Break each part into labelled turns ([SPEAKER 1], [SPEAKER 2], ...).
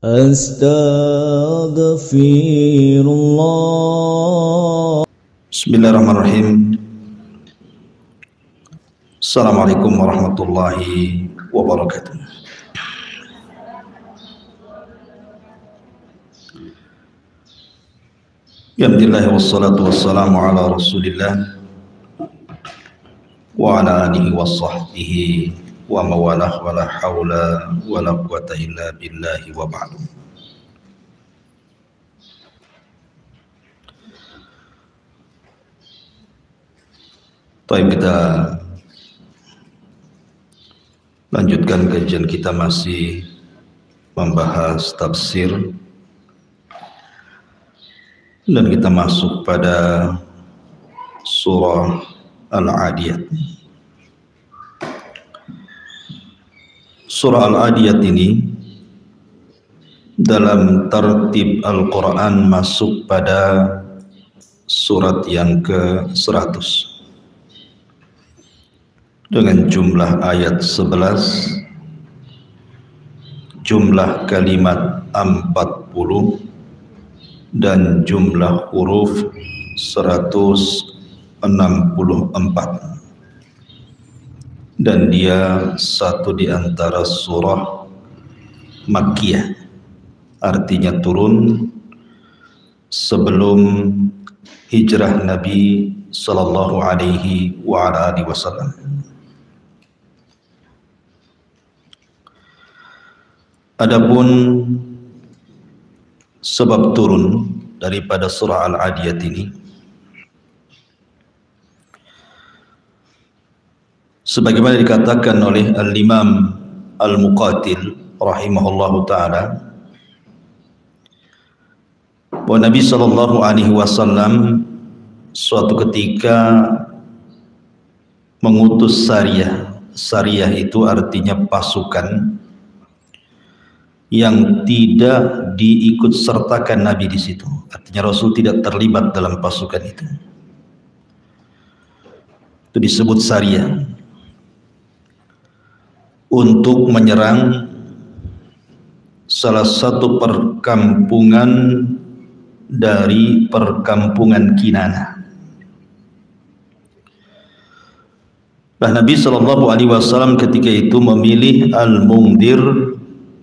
[SPEAKER 1] Astaghfirullah.
[SPEAKER 2] Bismillahirrahmanirrahim. Assalamualaikum warahmatullahi wabarakatuh. Alhamdulillah wassalatu wassalamu ala Rasulillah wa ala alihi wa sahbihi wa mawalah wa la hawla wa la quwata illa billahi wa ba'du. Baik, kita lanjutkan kajian kita, masih membahas tafsir, dan kita masuk pada surah Al-Adiyat. Surah Al-Adiyat ini dalam tertib Al-Quran masuk pada surat yang ke-100 dengan jumlah ayat 11, jumlah kalimat 40, dan jumlah huruf 164, dan dia satu di antara surah Makkiyah, artinya turun sebelum hijrah Nabi sallallahu alaihi wasallam. Adapun sebab turun daripada surah Al-Adiyat ini, sebagaimana dikatakan oleh Al-Imam Al-Muqatil rahimahullahu ta'ala, bahwa Nabi sallallahu alaihi wasallam suatu ketika mengutus sariyah. Sariyah itu artinya pasukan yang tidak diikut sertakan Nabi di situ. Artinya Rasul tidak terlibat dalam pasukan itu. Itu disebut sariyah. Untuk menyerang salah satu perkampungan dari perkampungan Kinanah. Nah, Nabi sallallahu alaihi wasallam ketika itu memilih Al-Mundhir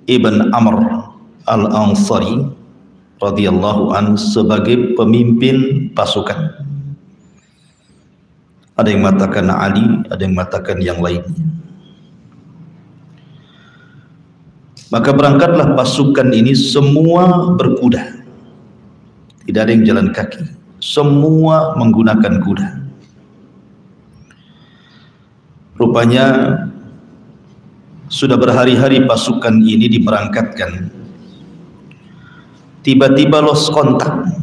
[SPEAKER 2] Ibn Amr Al-Ansari radhiyallahu an sebagai pemimpin pasukan. Ada yang mengatakan Ali, ada yang mengatakan yang lainnya. Maka berangkatlah pasukan ini, semua berkuda, tidak ada yang jalan kaki, semua menggunakan kuda. Rupanya sudah berhari-hari pasukan ini diberangkatkan. Tiba-tiba lost kontak.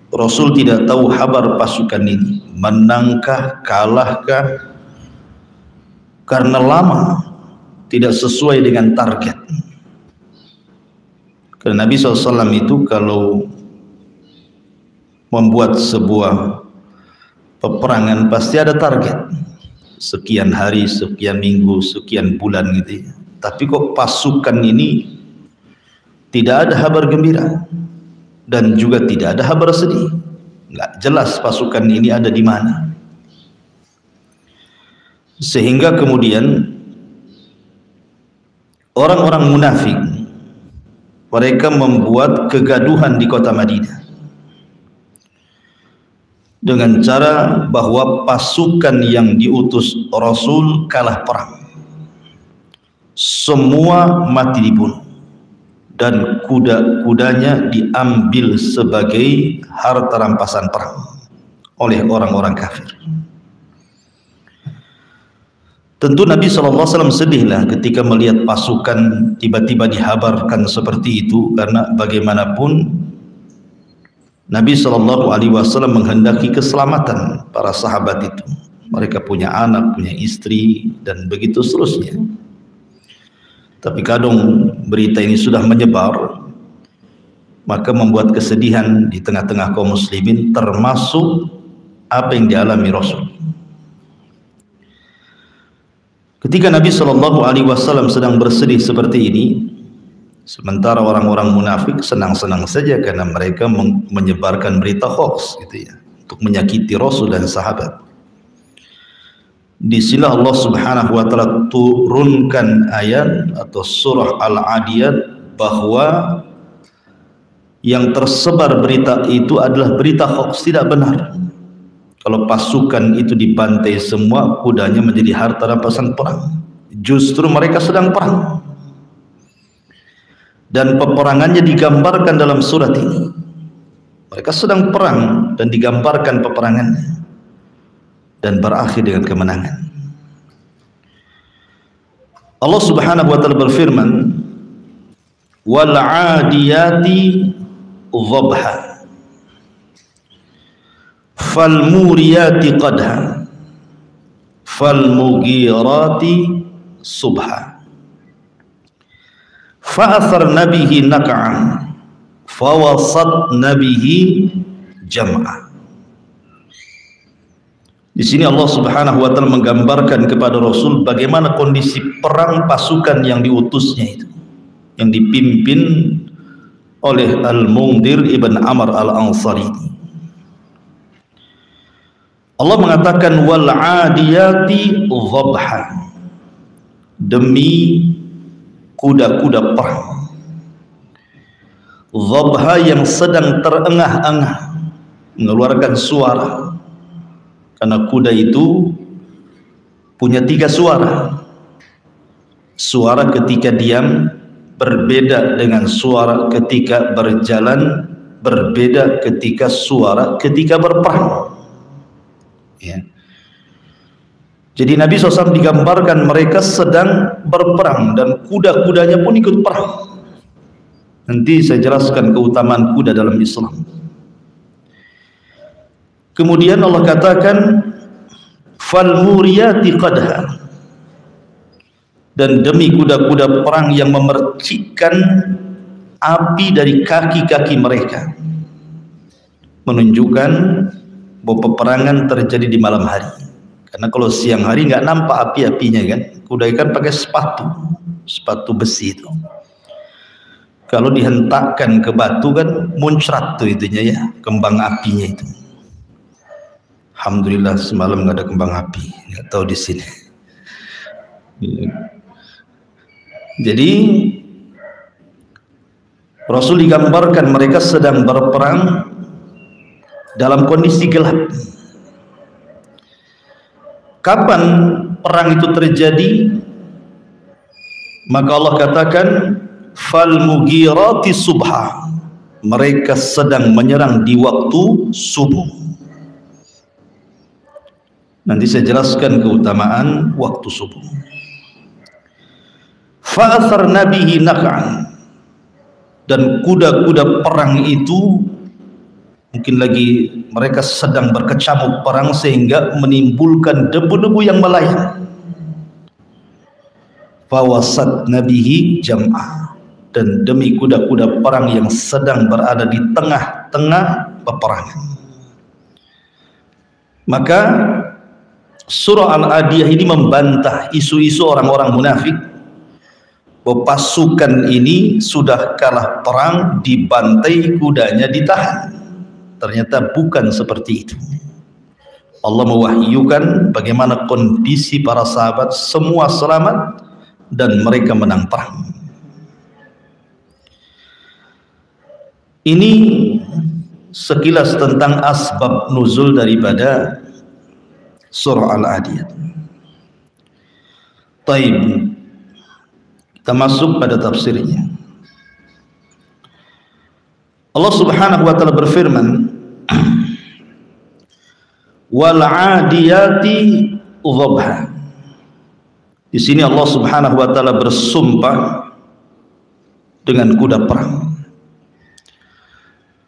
[SPEAKER 2] Rasul tidak tahu kabar pasukan ini, menangkah, kalahkah, karena lama tidak sesuai dengan target. Karena Nabi SAW itu kalau membuat sebuah peperangan pasti ada target. Sekian hari, sekian minggu, sekian bulan gitu ya. Tapi kok pasukan ini tidak ada kabar gembira dan juga tidak ada kabar sedih. Nggak jelas pasukan ini ada di mana. Sehingga kemudian orang-orang munafik, mereka membuat kegaduhan di kota Madinah dengan cara bahwa pasukan yang diutus Rasul kalah perang, semua mati dibunuh, dan kuda-kudanya diambil sebagai harta rampasan perang oleh orang-orang kafir. Tentu Nabi SAW sedihlah ketika melihat pasukan tiba-tiba dihabarkan seperti itu, karena bagaimanapun Nabi SAW menghendaki keselamatan para sahabat itu. Mereka punya anak, punya istri, dan begitu seterusnya. Tapi kadang berita ini sudah menyebar, maka membuat kesedihan di tengah-tengah kaum muslimin, termasuk apa yang dialami Rasul. Ketika Nabi SAW sedang bersedih seperti ini, Sementara orang-orang munafik senang-senang saja karena mereka menyebarkan berita hoax gitu ya, untuk menyakiti Rasul dan sahabat. Di sini Allah Subhanahu wa taala turunkan ayat atau surah Al-Adiyat bahwa yang tersebar berita itu adalah berita hoax, tidak benar. Kalau pasukan itu dibantai semua, kudanya menjadi harta rampasan perang. Justru mereka sedang perang. Dan peperangannya digambarkan dalam surat ini. Mereka sedang perang dan digambarkan peperangannya, dan berakhir dengan kemenangan. Allah Subhanahu wa taala berfirman, wal 'adiyati dhabha fal muriyati qadha fal mughirati subha fa'atharna bihi naq'a fawasatna bihi jam'a. Di sini Allah Subhanahu wa taala menggambarkan kepada Rasul bagaimana kondisi perang pasukan yang diutusnya itu, yang dipimpin oleh Al-Mundhir ibn Amr al-Ansari. Allah mengatakan wal 'adiyati dhabha, demi kuda-kuda perang. Dhabha yang sedang terengah-engah mengeluarkan suara, karena kuda itu punya 3 suara. Suara ketika diam berbeda dengan suara ketika berjalan, berbeda ketika suara ketika berperang ya. Jadi Nabi SAW digambarkan mereka sedang berperang dan kuda-kudanya pun ikut perang. Nanti saya jelaskan keutamaan kuda dalam Islam. Kemudian Allah katakan fal muriyati qadha, dan demi kuda-kuda perang yang memercikkan api dari kaki-kaki mereka, menunjukkan bahwa peperangan terjadi di malam hari. Karena kalau siang hari nggak nampak api-apinya kan, kuda ikan pakai sepatu besi itu. Kalau dihentakkan ke batu kan muncrat tuh itunya ya, kembang apinya itu. Alhamdulillah semalam nggak ada kembang api, nggak tahu di sini. Jadi Rasul digambarkan mereka sedang berperang dalam kondisi gelap. Kapan perang itu terjadi? Maka Allah katakan fal mughirati subha, mereka sedang menyerang di waktu subuh. Nanti saya jelaskan keutamaan waktu subuh. Fa'atharna bihi naq'an, dan kuda-kuda perang itu mungkin lagi mereka sedang berkecamuk perang sehingga menimbulkan debu-debu yang melayang. Fawasatna bihi jam'a, dan demi kuda-kuda perang yang sedang berada di tengah-tengah peperangan. Maka surah Al-Adiyah ini membantah isu-isu orang-orang munafik bahwa pasukan ini sudah kalah perang, dibantai, kudanya ditahan. Ternyata bukan seperti itu. Allah mewahyukan bagaimana kondisi para sahabat, semua selamat dan mereka menang perang. Ini sekilas tentang asbab nuzul daripada surah Al-Adiyat. Taib, kita masuk pada tafsirnya. Allah Subhanahu wa taala berfirman, wal 'adiyati dhabha. Di sini Allah Subhanahu wa taala bersumpah dengan kuda perang.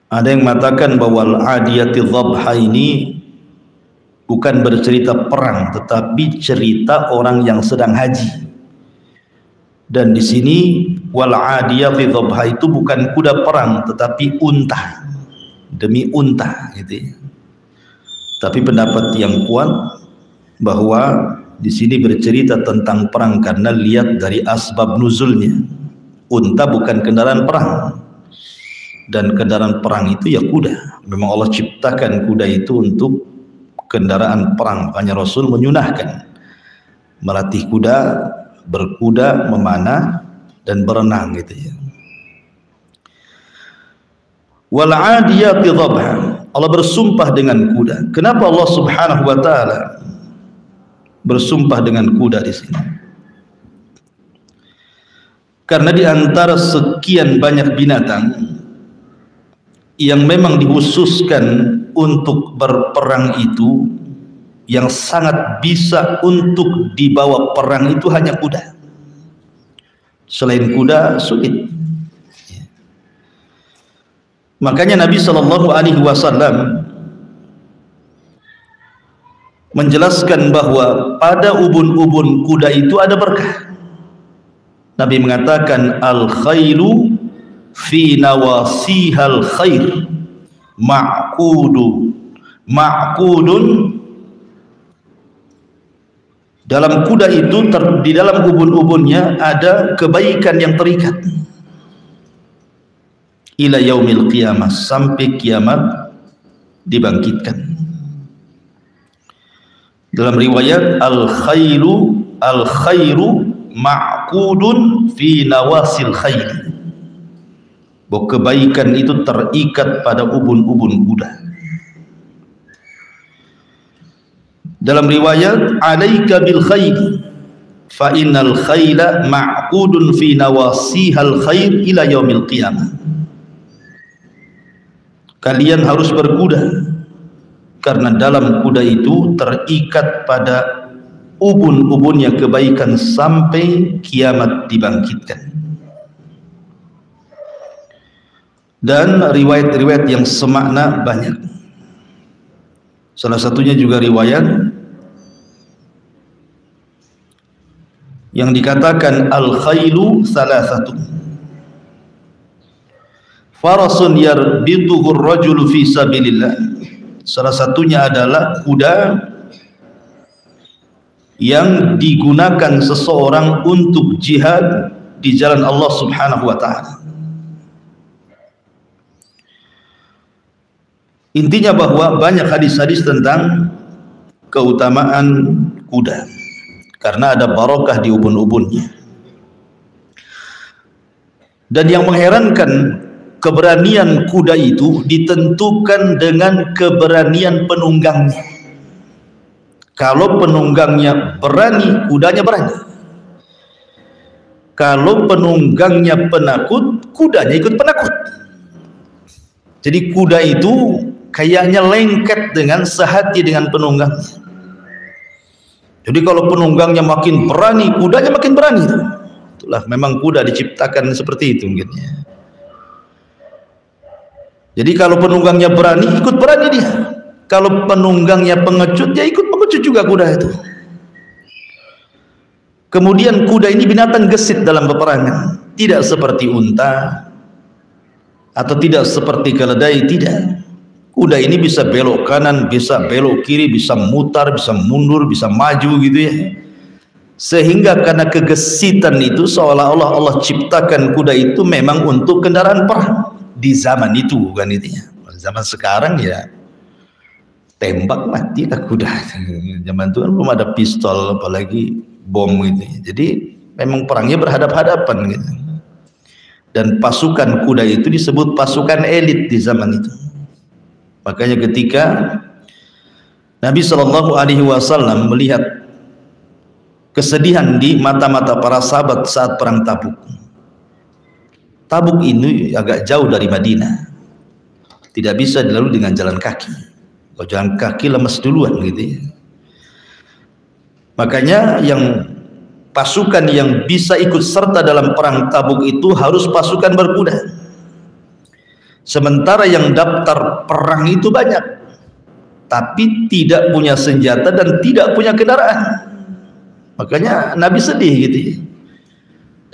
[SPEAKER 2] Ada yang mengatakan bahwa al-'adiyati dhabha ini bukan bercerita perang, tetapi cerita orang yang sedang haji. Dan di sini wal 'adiyati dhabha itu bukan kuda perang, tetapi unta, demi unta gitu ya. Tapi pendapat yang kuat bahwa di sini bercerita tentang perang karena lihat dari asbab nuzulnya. Unta bukan kendaraan perang, dan kendaraan perang itu ya kuda. Memang Allah ciptakan kuda itu untuk kendaraan perang, makanya Rasul menyunahkan melatih kuda, berkuda, memanah dan berenang gitu ya. Wal 'adiyati dhabha, Allah bersumpah dengan kuda. Kenapa Allah Subhanahu wa taala bersumpah dengan kuda di sini? Karena di antara sekian banyak binatang yang memang dikhususkan untuk berperang itu, yang sangat bisa untuk dibawa perang itu hanya kuda. Selain kuda sulit. Makanya Nabi Shallallahu Alaihi Wasallam menjelaskan bahwa pada ubun-ubun kuda itu ada berkah. Nabi mengatakan al khairu fi nawasihal khair ma'qudun, dalam kuda itu di dalam ubun-ubunnya ada kebaikan yang terikat ila yaumil qiyamah, sampai kiamat dibangkitkan. Dalam riwayat al khairu ma'qudun fi nawasil khair, bahwa kebaikan itu terikat pada ubun-ubun kuda. Dalam riwayat alaika bil khair fa innal khayla ma'qudun fi nawasihal khair ila yaumil qiyamah. Kalian harus berkuda, karena dalam kuda itu terikat pada ubun-ubunnya kebaikan sampai kiamat dibangkitkan. Dan riwayat-riwayat yang semakna banyak. Salah satunya juga riwayat yang dikatakan al-khailu salasatun, farasun yarbituhu ar-rajulu fi sabilillah. Salah satunya adalah kuda yang digunakan seseorang untuk jihad di jalan Allah Subhanahu wa taala. Intinya bahwa banyak hadis-hadis tentang keutamaan kuda karena ada barokah di ubun-ubunnya. Dan yang mengherankan, keberanian kuda itu ditentukan dengan keberanian penunggangnya. Kalau penunggangnya berani, kudanya berani. Kalau penunggangnya penakut, kudanya ikut penakut. Jadi kuda itu kayaknya lengket dengan sehati dengan penunggangnya. Jadi kalau penunggangnya makin berani, kudanya makin berani. Itulah memang kuda diciptakan seperti itu mungkin ya. Jadi kalau penunggangnya berani, ikut berani dia. Kalau penunggangnya pengecut, ya ikut pengecut juga kuda itu. Kemudian kuda ini binatang gesit dalam peperangan, tidak seperti unta atau tidak seperti keledai, tidak. Kuda ini bisa belok kanan, bisa belok kiri, bisa mutar, bisa mundur, bisa maju gitu ya. Sehingga karena kegesitan itu seolah-olah Allah ciptakan kuda itu memang untuk kendaraan perang di zaman itu, bukan itu ya. Zaman sekarang ya tembak mati lah kuda. Zaman itu kan belum ada pistol apalagi bom gitu ya. Jadi memang perangnya berhadap-hadapan gitu. Dan pasukan kuda itu disebut pasukan elit di zaman itu. Makanya ketika Nabi Shallallahu Alaihi Wasallam melihat kesedihan di mata-mata para sahabat saat perang Tabuk. Tabuk ini agak jauh dari Madinah, tidak bisa dilalui dengan jalan kaki. Kalau jalan kaki lemes duluan gitu ya. Makanya yang pasukan yang bisa ikut serta dalam perang Tabuk itu harus pasukan berkuda. Sementara yang daftar perang itu banyak, tapi tidak punya senjata dan tidak punya kendaraan. Makanya Nabi sedih gitu ya.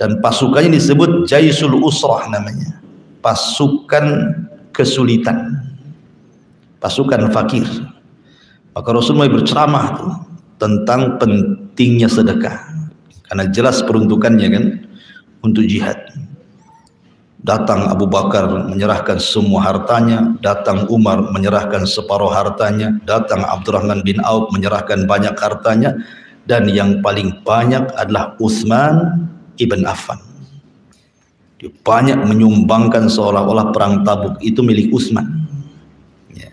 [SPEAKER 2] Dan pasukannya disebut Jaisul Usrah namanya, pasukan kesulitan, pasukan fakir. Maka Rasul mulai berceramah tuh tentang pentingnya sedekah, karena jelas peruntukannya kan untuk jihad. Datang Abu Bakar menyerahkan semua hartanya, datang Umar menyerahkan separuh hartanya, datang Abdurrahman bin Auf menyerahkan banyak hartanya, dan yang paling banyak adalah Utsman ibn Affan. Dia banyak menyumbangkan, seolah-olah perang Tabuk itu milik Utsman. Ya.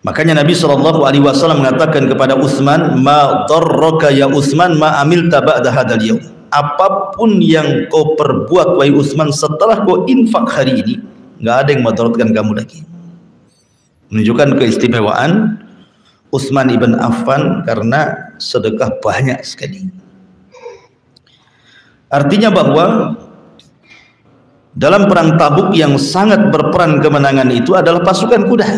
[SPEAKER 2] Makanya Nabi SAW mengatakan kepada Utsman, "Ma darraka ya Utsman ma amilta ba'da hadzal yaum." Apapun yang kau perbuat wahai Utsman setelah kau infak hari ini, nggak ada yang madaratkan kamu lagi. Menunjukkan keistimewaan Utsman ibn Affan karena sedekah banyak sekali. Artinya bahwa dalam perang Tabuk yang sangat berperan kemenangan itu adalah pasukan kuda.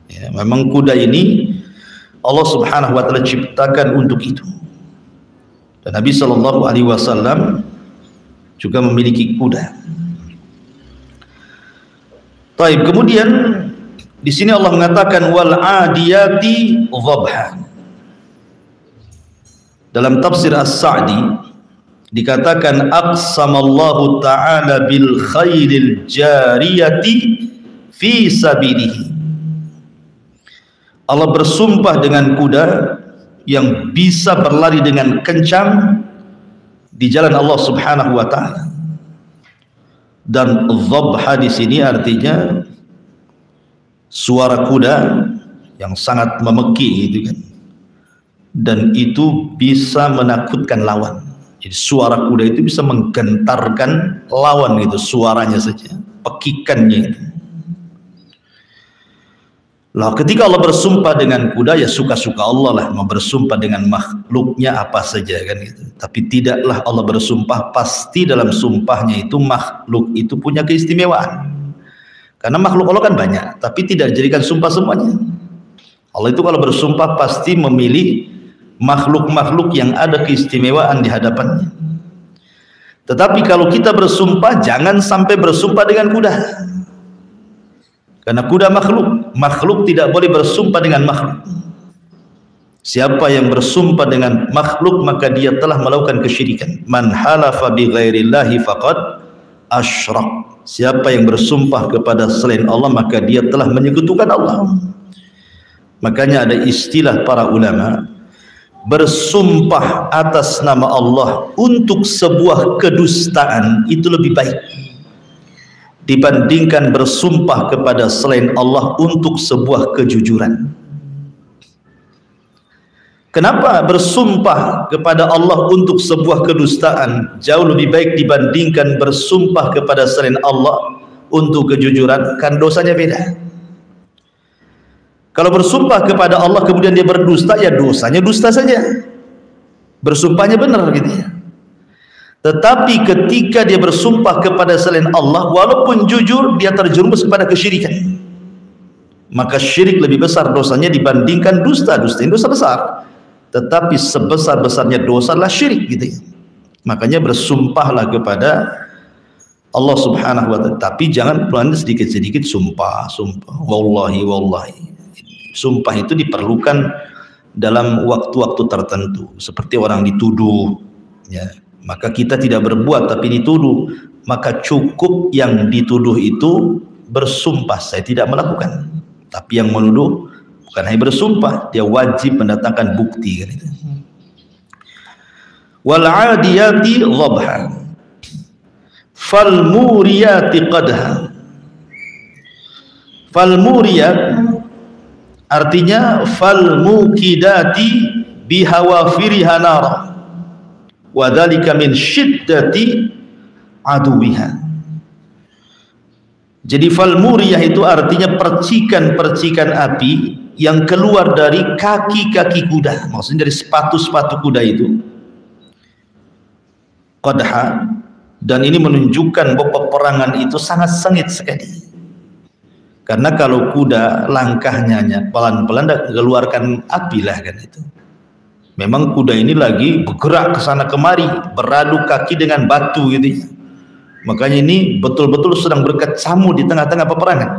[SPEAKER 2] Ya, memang kuda ini Allah Subhanahu wa taala ciptakan untuk itu. Dan Nabi Shallallahu Alaihi Wasallam juga memiliki kuda. Taib. Kemudian di sini Allah mengatakan wal adiyati dhabha. Dalam tafsir As-Sa'di dikatakan aqsamallahu ta'ala bil khairil jariyati fi sabilihi. Allah bersumpah dengan kuda yang bisa berlari dengan kencang di jalan Allah Subhanahu wa taala. Dan dhabha di sini artinya suara kuda yang sangat memeki gitu kan. Dan itu bisa menakutkan lawan. Jadi suara kuda itu bisa menggentarkan lawan gitu, suaranya saja, pekikannya itu. Lah ketika Allah bersumpah dengan kuda, ya suka-suka Allah lah mau bersumpah dengan makhluknya apa saja kan gitu. Tapi tidaklah Allah bersumpah pasti dalam sumpahnya itu makhluk itu punya keistimewaan. Karena makhluk Allah kan banyak, tapi tidak dijadikan sumpah semuanya. Allah itu kalau bersumpah pasti memilih makhluk-makhluk yang ada keistimewaan di hadapannya. Tetapi kalau kita bersumpah jangan sampai bersumpah dengan kuda. Karena kuda makhluk tidak boleh bersumpah dengan makhluk. Siapa yang bersumpah dengan makhluk maka dia telah melakukan kesyirikan. Man halafa bi ghairillahi faqad asyrak. Siapa yang bersumpah kepada selain Allah maka dia telah menyekutukan Allah. Makanya ada istilah para ulama, bersumpah atas nama Allah untuk sebuah kedustaan itu lebih baik dibandingkan bersumpah kepada selain Allah untuk sebuah kejujuran. Kenapa bersumpah kepada Allah untuk sebuah kedustaan jauh lebih baik dibandingkan bersumpah kepada selain Allah untuk kejujuran? Kan dosanya beda. Kalau bersumpah kepada Allah kemudian dia berdusta, ya dosanya dusta saja, bersumpahnya benar gitu ya. Tetapi ketika dia bersumpah kepada selain Allah, walaupun jujur, dia terjerumus kepada kesyirikan. Maka syirik lebih besar dosanya dibandingkan dusta. Dusta ini dosa besar, tetapi sebesar-besarnya dosa adalah syirik gitu ya. Makanya bersumpahlah kepada Allah Subhanahu wa taala. Tapi jangan pelan sedikit-sedikit sumpah. Wallahi. Sumpah itu diperlukan dalam waktu-waktu tertentu. Seperti orang dituduh, ya. Maka kita tidak berbuat tapi dituduh, maka cukup yang dituduh itu bersumpah saya tidak melakukan. Tapi yang menuduh bukan hanya bersumpah, dia wajib mendatangkan bukti kan itu. Wal 'adiyati dhabha fal muriyati qadha. Fal muriyat artinya fal mukidati bihawafiriha nara. Wa dzalika min syiddati aduwiha. Jadi fal muriyah itu artinya percikan-percikan api yang keluar dari kaki-kaki kuda, maksudnya dari sepatu-sepatu kuda itu. Qadha, dan ini menunjukkan bahwa peperangan itu sangat sengit sekali. Karena kalau kuda langkahnya pelan-pelan dan mengeluarkan api lah kan itu. Memang kuda ini lagi bergerak ke sana kemari, beradu kaki dengan batu gitu. Makanya ini betul-betul sedang berkecamuk di tengah-tengah peperangan.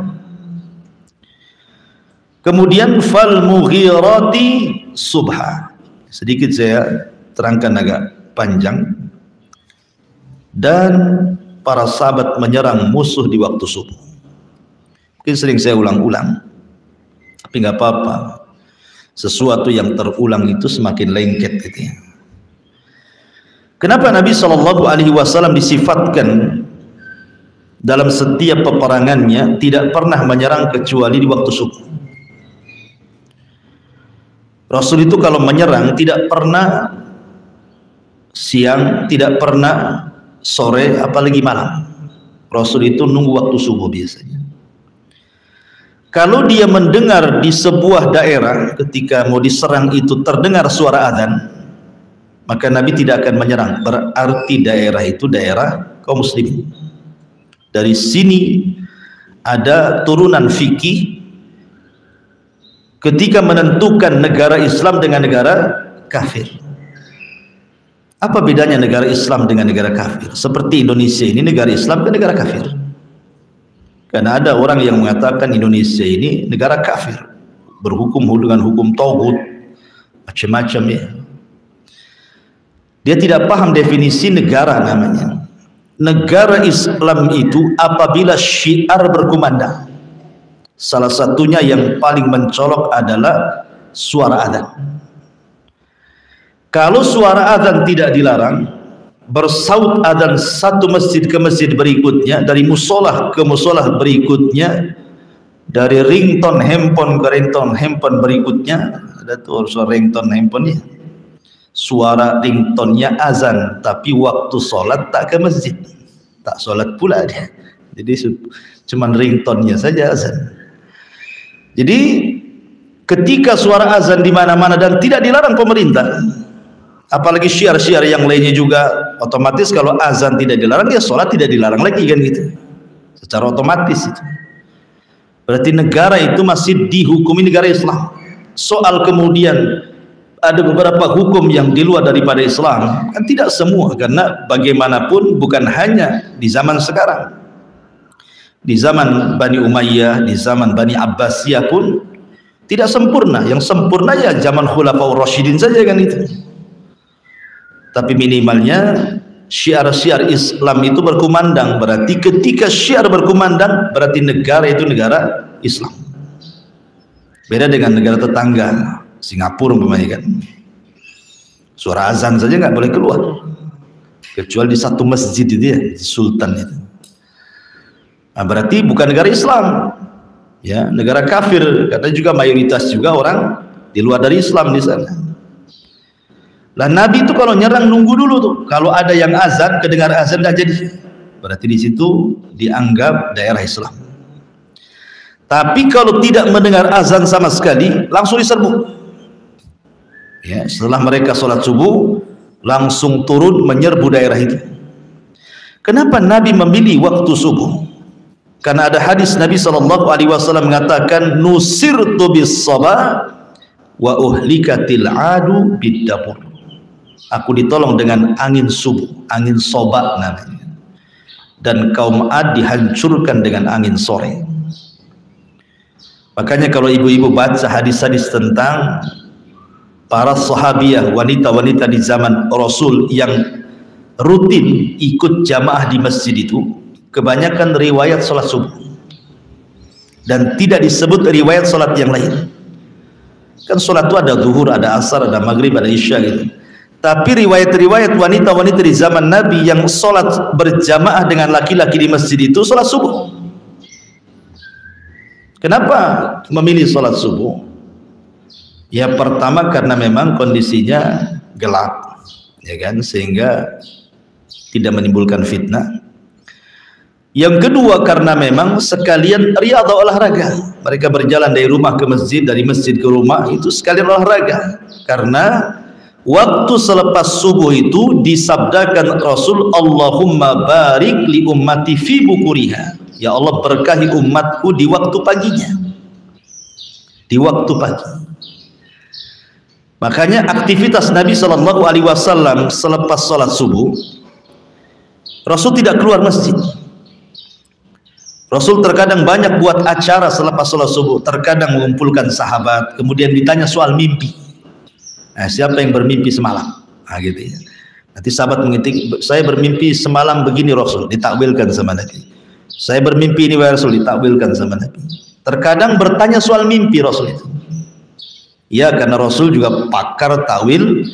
[SPEAKER 2] Kemudian fal mughirati subha. Sedikit saya terangkan agak panjang. dan para sahabat menyerang musuh di waktu subuh. Mungkin sering saya ulang-ulang, tapi nggak apa-apa. Sesuatu yang terulang itu semakin lengket gitu ya. Kenapa Nabi SAW disifatkan dalam setiap peperangannya tidak pernah menyerang kecuali di waktu subuh? Rasul itu kalau menyerang tidak pernah siang, tidak pernah sore, apalagi malam. Rasul itu nunggu waktu subuh biasanya. Kalau dia mendengar di sebuah daerah ketika mau diserang itu terdengar suara azan, maka Nabi tidak akan menyerang. Berarti daerah itu daerah kaum muslimin. Dari sini ada turunan fikih ketika menentukan negara Islam dengan negara kafir. Apa bedanya negara Islam dengan negara kafir? Seperti Indonesia ini negara Islam ke negara kafir. Karena ada orang yang mengatakan Indonesia ini negara kafir, berhukum dengan hukum tauhid, macam-macam ya. Dia tidak paham definisi negara namanya. Negara Islam itu apabila syiar berkumandang. Salah satunya yang paling mencolok adalah suara azan. Kalau suara azan tidak dilarang, bersaut azan satu masjid ke masjid berikutnya, dari musolah ke musolah berikutnya, dari ringtone handphone ke ringtone handphone berikutnya. Ada tuh suara ringtone handphone ya, suara ringtone-nya azan, tapi waktu sholat tak ke masjid, tak sholat pula dia. Jadi cuman ringtone-nya saja azan. Jadi ketika suara azan di mana-mana dan tidak dilarang pemerintah, apalagi syiar-syiar yang lainnya juga, otomatis kalau azan tidak dilarang, ya sholat tidak dilarang lagi kan gitu, secara otomatis itu. Berarti negara itu masih dihukumi negara Islam. Soal kemudian ada beberapa hukum yang di luar daripada Islam, kan tidak semua, karena bagaimanapun bukan hanya di zaman sekarang, di zaman Bani Umayyah, di zaman Bani Abbasiyah pun tidak sempurna. Yang sempurna ya zaman Khulafaur Rasyidin saja kan itu. Tapi minimalnya syiar-syiar Islam itu berkumandang. Berarti ketika syiar berkumandang, berarti negara itu negara Islam. Beda dengan negara tetangga, Singapura umpamanya kan, suara azan saja nggak boleh keluar, kecuali di satu masjid itu ya, di Sultan itu. Nah, berarti bukan negara Islam, ya, negara kafir. Karena juga mayoritas juga orang di luar dari Islam di sana. Lah Nabi itu kalau nyerang nunggu dulu tuh. Kalau ada yang azan, kedengar azan dah jadi. Berarti di situ dianggap daerah Islam. Tapi kalau tidak mendengar azan sama sekali, langsung diserbu. Ya, setelah mereka sholat subuh, langsung turun menyerbu daerah itu. Kenapa Nabi memilih waktu subuh? Karena ada hadis Nabi SAW mengatakan, nusirtu bis sabah wa uhlikatil adu bid-dabur. Aku ditolong dengan angin subuh, angin sobak namanya, dan kaum Ad dihancurkan dengan angin sore. Makanya kalau ibu-ibu baca hadis-hadis tentang para sahabiah, wanita-wanita di zaman Rasul yang rutin ikut jamaah di masjid itu, kebanyakan riwayat sholat subuh, dan tidak disebut riwayat sholat yang lain. Kan sholat itu ada zuhur, ada asar, ada maghrib, ada isya gitu. Tapi riwayat-riwayat wanita-wanita di zaman Nabi yang sholat berjamaah dengan laki-laki di masjid itu sholat subuh. Kenapa memilih sholat subuh? Ya pertama karena memang kondisinya gelap, ya kan, sehingga tidak menimbulkan fitnah. Yang kedua karena memang sekalian riyadhah, olahraga. Mereka berjalan dari rumah ke masjid, dari masjid ke rumah, itu sekalian olahraga. Karena waktu selepas subuh itu disabdakan Rasul, Allahumma barik li ummati fi bukuriha. Ya Allah, berkahi umatku di waktu paginya, di waktu pagi. Makanya aktivitas Nabi SAW selepas sholat subuh, Rasul tidak keluar masjid. Rasul terkadang banyak buat acara selepas sholat subuh, terkadang mengumpulkan sahabat, kemudian ditanya soal mimpi. Nah, siapa yang bermimpi semalam? Nah, gitu ya. Nanti sahabat mengintik, saya bermimpi semalam begini Rasul, ditakwilkan sama Nabi. Saya bermimpi ini wahai Rasul, ditakwilkan sama Nabi. Terkadang bertanya soal mimpi Rasul itu. Ya, karena Rasul juga pakar takwil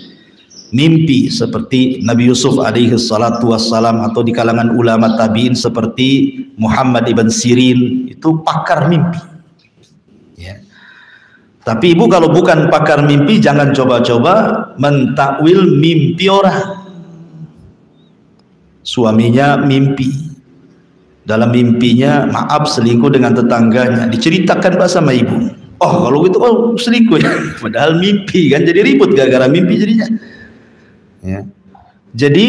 [SPEAKER 2] mimpi, seperti Nabi Yusuf alaihi salatu wassalam, atau di kalangan ulama tabi'in seperti Muhammad ibn Sirin, itu pakar mimpi. Ya. Tapi ibu kalau bukan pakar mimpi, jangan coba-coba mentakwil mimpi orang. Suaminya mimpi, dalam mimpinya maaf selingkuh dengan tetangganya, diceritakan pak sama ibu. Oh kalau gitu oh selingkuh ya, padahal mimpi kan, jadi ribut gara-gara mimpi jadinya. Ya. Jadi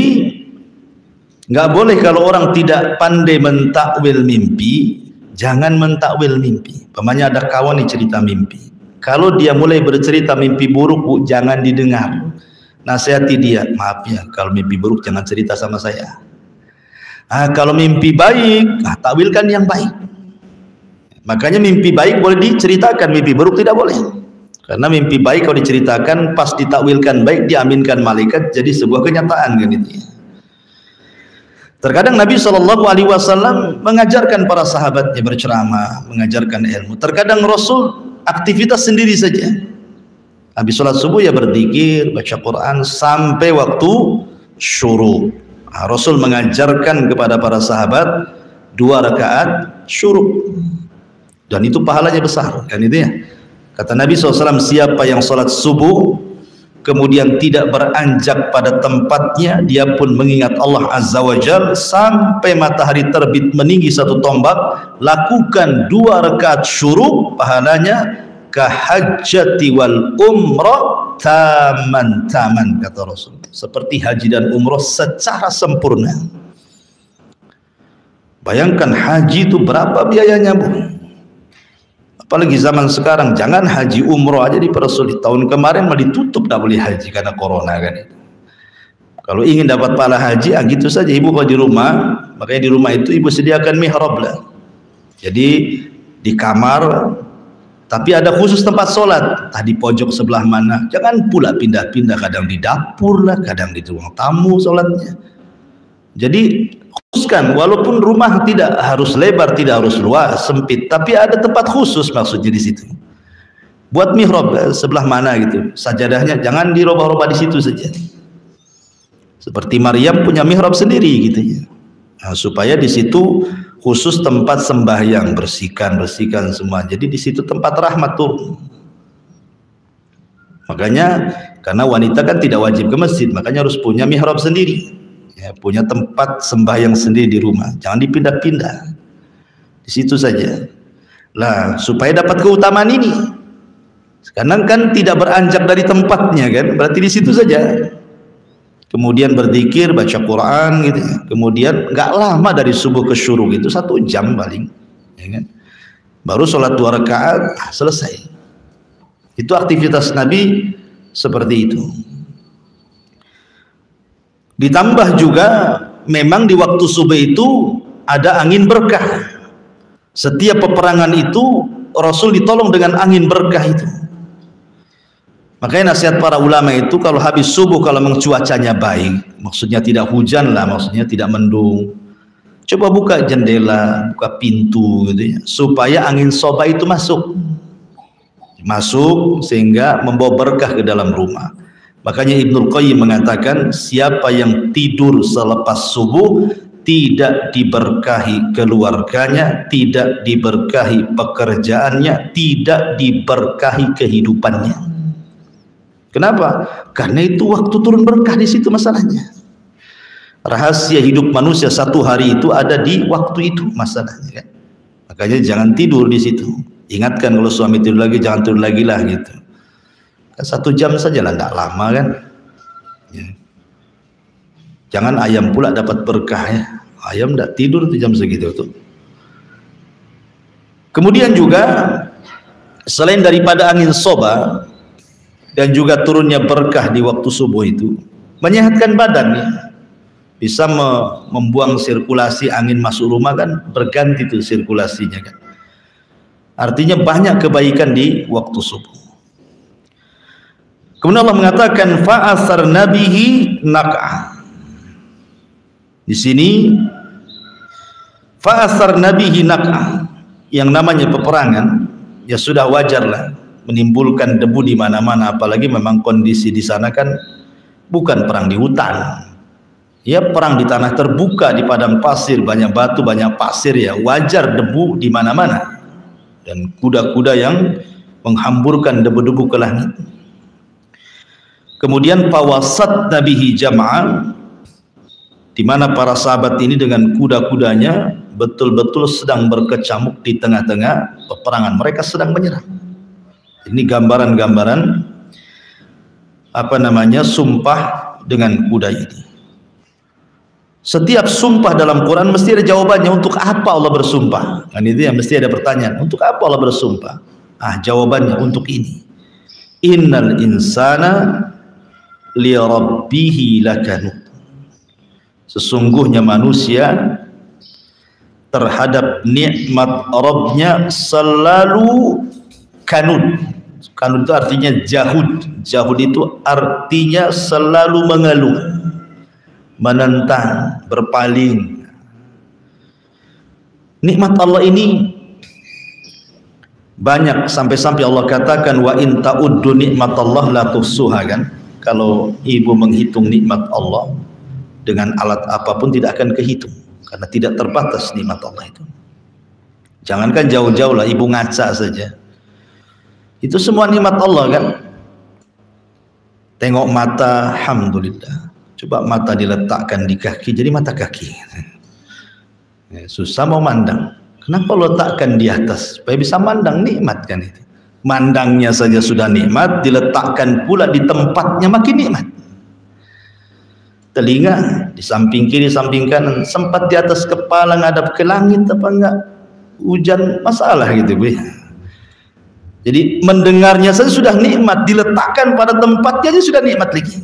[SPEAKER 2] nggak boleh kalau orang tidak pandai mentakwil mimpi, jangan mentakwil mimpi. Pamannya ada kawan nih cerita mimpi, kalau dia mulai bercerita mimpi buruk, bu, jangan didengar. Nasihati dia, maaf ya kalau mimpi buruk jangan cerita sama saya. Kalau mimpi baik, takwilkan yang baik. Makanya mimpi baik boleh diceritakan, mimpi buruk tidak boleh. Karena mimpi baik kalau diceritakan, pas ditakwilkan baik, diaminkan malaikat, jadi sebuah kenyataan kan itu. Terkadang Nabi SAW mengajarkan para sahabatnya berceramah, mengajarkan ilmu. Terkadang Rasul aktivitas sendiri saja. Habis sholat subuh ya berzikir, baca Quran sampai waktu syuruk. Rasul mengajarkan kepada para sahabat 2 rakaat syuruk, dan itu pahalanya besar kan itu ya. Kata Nabi SAW, siapa yang sholat subuh kemudian tidak beranjak pada tempatnya, dia pun mengingat Allah Azza wa Jalla sampai matahari terbit meninggi 1 tombak, lakukan 2 rakaat syuruk, pahalanya kahajjati wal umrah taman kata Rasul, seperti haji dan umrah secara sempurna. Bayangkan haji itu berapa biayanya bu, apalagi zaman sekarang. Jangan haji umrah aja dipersulit. Tahun kemarin malah ditutup, tak boleh haji karena corona kan. Kalau ingin dapat pahala haji, gitu saja ibu kalau di rumah. Makanya di rumah itu ibu sediakan mihrab lah, jadi di kamar tapi ada khusus tempat sholat, di pojok sebelah mana. Jangan pula pindah-pindah, kadang di dapur lah, kadang di ruang tamu sholatnya. Jadi khususkan, walaupun rumah tidak harus lebar, tidak harus luas, sempit, tapi ada tempat khusus maksudnya di situ. Buat mihrab sebelah mana gitu, sajadahnya jangan dirobah-robah di situ saja. Seperti Maryam punya mihrab sendiri gitu ya. Supaya di situ khusus tempat sembahyang, bersihkan semua. Jadi di situ tempat rahmat turun. Makanya karena wanita kan tidak wajib ke masjid, makanya harus punya mihrab sendiri. Ya, punya tempat sembahyang sendiri di rumah. Jangan dipindah-pindah. Di situ saja. Lah, supaya dapat keutamaan ini. Sekarang kan tidak beranjak dari tempatnya kan, berarti di situ saja. Kemudian berzikir, baca Quran gitu ya. Kemudian nggak lama dari subuh ke syuruk itu 1 jam paling, ya kan? Baru sholat 2 rakaat selesai. Itu aktivitas Nabi seperti itu. Ditambah juga memang di waktu subuh itu ada angin berkah. Setiap peperangan itu Rasul ditolong dengan angin berkah itu. Makanya nasihat para ulama itu, kalau habis subuh, kalau memang cuacanya baik, maksudnya tidak hujan lah, maksudnya tidak mendung, coba buka jendela, buka pintu gitu ya, supaya angin soba itu masuk sehingga membawa berkah ke dalam rumah. Makanya Ibnul Qayyim mengatakan, siapa yang tidur selepas subuh tidak diberkahi keluarganya, tidak diberkahi pekerjaannya, tidak diberkahi kehidupannya. Kenapa? Karena itu waktu turun berkah di situ masalahnya. Rahasia hidup manusia 1 hari itu ada di waktu itu masalahnya kan. Makanya jangan tidur di situ. Ingatkan kalau suami tidur lagi, jangan tidur lagi lah gitu. 1 jam saja lah, tidak lama kan. Ya. Jangan ayam pula dapat berkah ya. Ayam tidak tidur 1 jam segitu tuh. Kemudian juga selain daripada angin soba dan juga turunnya berkah di waktu subuh itu, menyehatkan badan ya. Bisa membuang sirkulasi angin masuk rumah kan, berganti tuh sirkulasinya kan. Artinya banyak kebaikan di waktu subuh. Kemudian Allah mengatakan fa'asar nabihi naq'ah. Di sini fa'athar nabihi naq'ah, yang namanya peperangan ya sudah wajarlah menimbulkan debu di mana-mana, apalagi memang kondisi di sana kan bukan perang di hutan. Ya perang di tanah terbuka, di padang pasir, banyak batu, banyak pasir, ya wajar debu di mana-mana. Dan kuda-kuda yang menghamburkan debu-debu ke langit. Kemudian fawasat nabihi jam'ah, di mana para sahabat ini dengan kuda-kudanya betul-betul sedang berkecamuk di tengah-tengah peperangan. Mereka sedang menyerang. Ini gambaran-gambaran sumpah dengan kuda ini. Setiap sumpah dalam Quran mesti ada jawabannya. Untuk apa Allah bersumpah? Kan itu yang mesti ada pertanyaan. Untuk apa Allah bersumpah? Jawabannya untuk ini. Innal insana li rabbihi lakanut. Sesungguhnya manusia terhadap nikmat Rabbnya selalu kanut. Kanut itu artinya jahud. Jahud itu artinya selalu mengeluh, menentang, berpaling. Nikmat Allah ini banyak, sampai-sampai Allah katakan wa in ta'uddu nikmatallah la tuhsuha, kan? Kalau ibu menghitung nikmat Allah dengan alat apapun tidak akan kehitung, karena tidak terbatas nikmat Allah itu. Jangankan jauh-jauh lah, ibu ngaca saja itu semua nikmat Allah, kan? Tengok mata, alhamdulillah. Coba mata diletakkan di kaki, jadi mata kaki. Susah mau mandang. Kenapa letakkan di atas? Supaya bisa mandang, nikmat kan itu. Mandangnya saja sudah nikmat, diletakkan pula di tempatnya makin nikmat. Telinga di samping kiri, samping kanan, sempat di atas kepala ngadap ke langit apa enggak? Hujan masalah gitu, Bu. Jadi mendengarnya saja sudah nikmat, diletakkan pada tempatnya aja sudah nikmat lagi.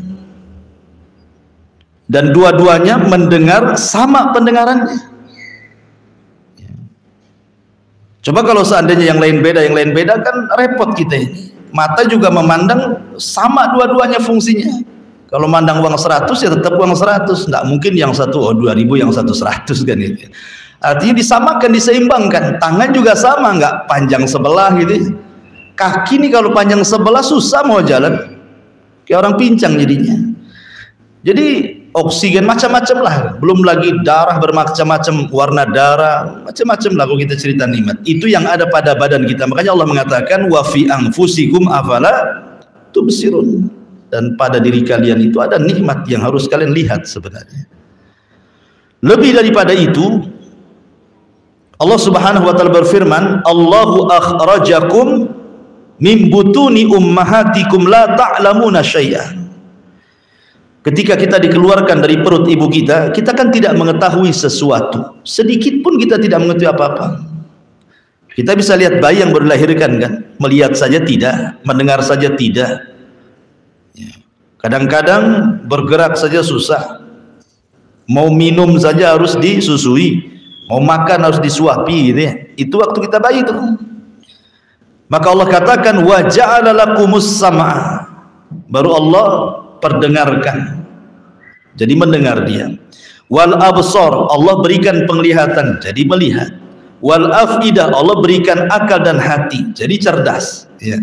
[SPEAKER 2] Dan dua-duanya mendengar sama pendengarannya. Coba kalau seandainya yang lain beda kan repot kita ini. Mata juga memandang sama dua-duanya fungsinya. Kalau mandang uang 100 ya tetap uang 100. Nggak mungkin yang satu 2000, yang satu 100 kan itu. Artinya disamakan, diseimbangkan. Tangan juga sama, nggak panjang sebelah gitu. Kaki nih kalau panjang sebelah susah mau jalan, kayak orang pincang jadinya. Jadi oksigen macam-macam lah, belum lagi darah bermacam-macam warna darah, macam-macam lah kalau kita cerita nikmat. Itu yang ada pada badan kita. Makanya Allah mengatakan wa fi anfusikum afala tubsirun. Dan pada diri kalian itu ada nikmat yang harus kalian lihat sebenarnya. Lebih daripada itu, Allah Subhanahu wa taala berfirman, Allahu akhrajakum min butuni ummahatikum la ta'lamuna syai'an. Ketika kita dikeluarkan dari perut ibu kita, kita kan tidak mengetahui sesuatu. Sedikit pun kita tidak mengetahui apa-apa. Kita bisa lihat bayi yang baru dilahirkan, kan? Melihat saja tidak, mendengar saja tidak. Kadang-kadang bergerak saja susah. Mau minum saja harus disusui, mau makan harus disuapi gitu ya. Itu waktu kita bayi itu. Maka Allah katakan wa ja'ala lakumus sam'a, baru Allah perdengarkan, jadi mendengar dia. Wal absar, Allah berikan penglihatan, jadi melihat. Wal afidah, Allah berikan akal dan hati, jadi cerdas ya.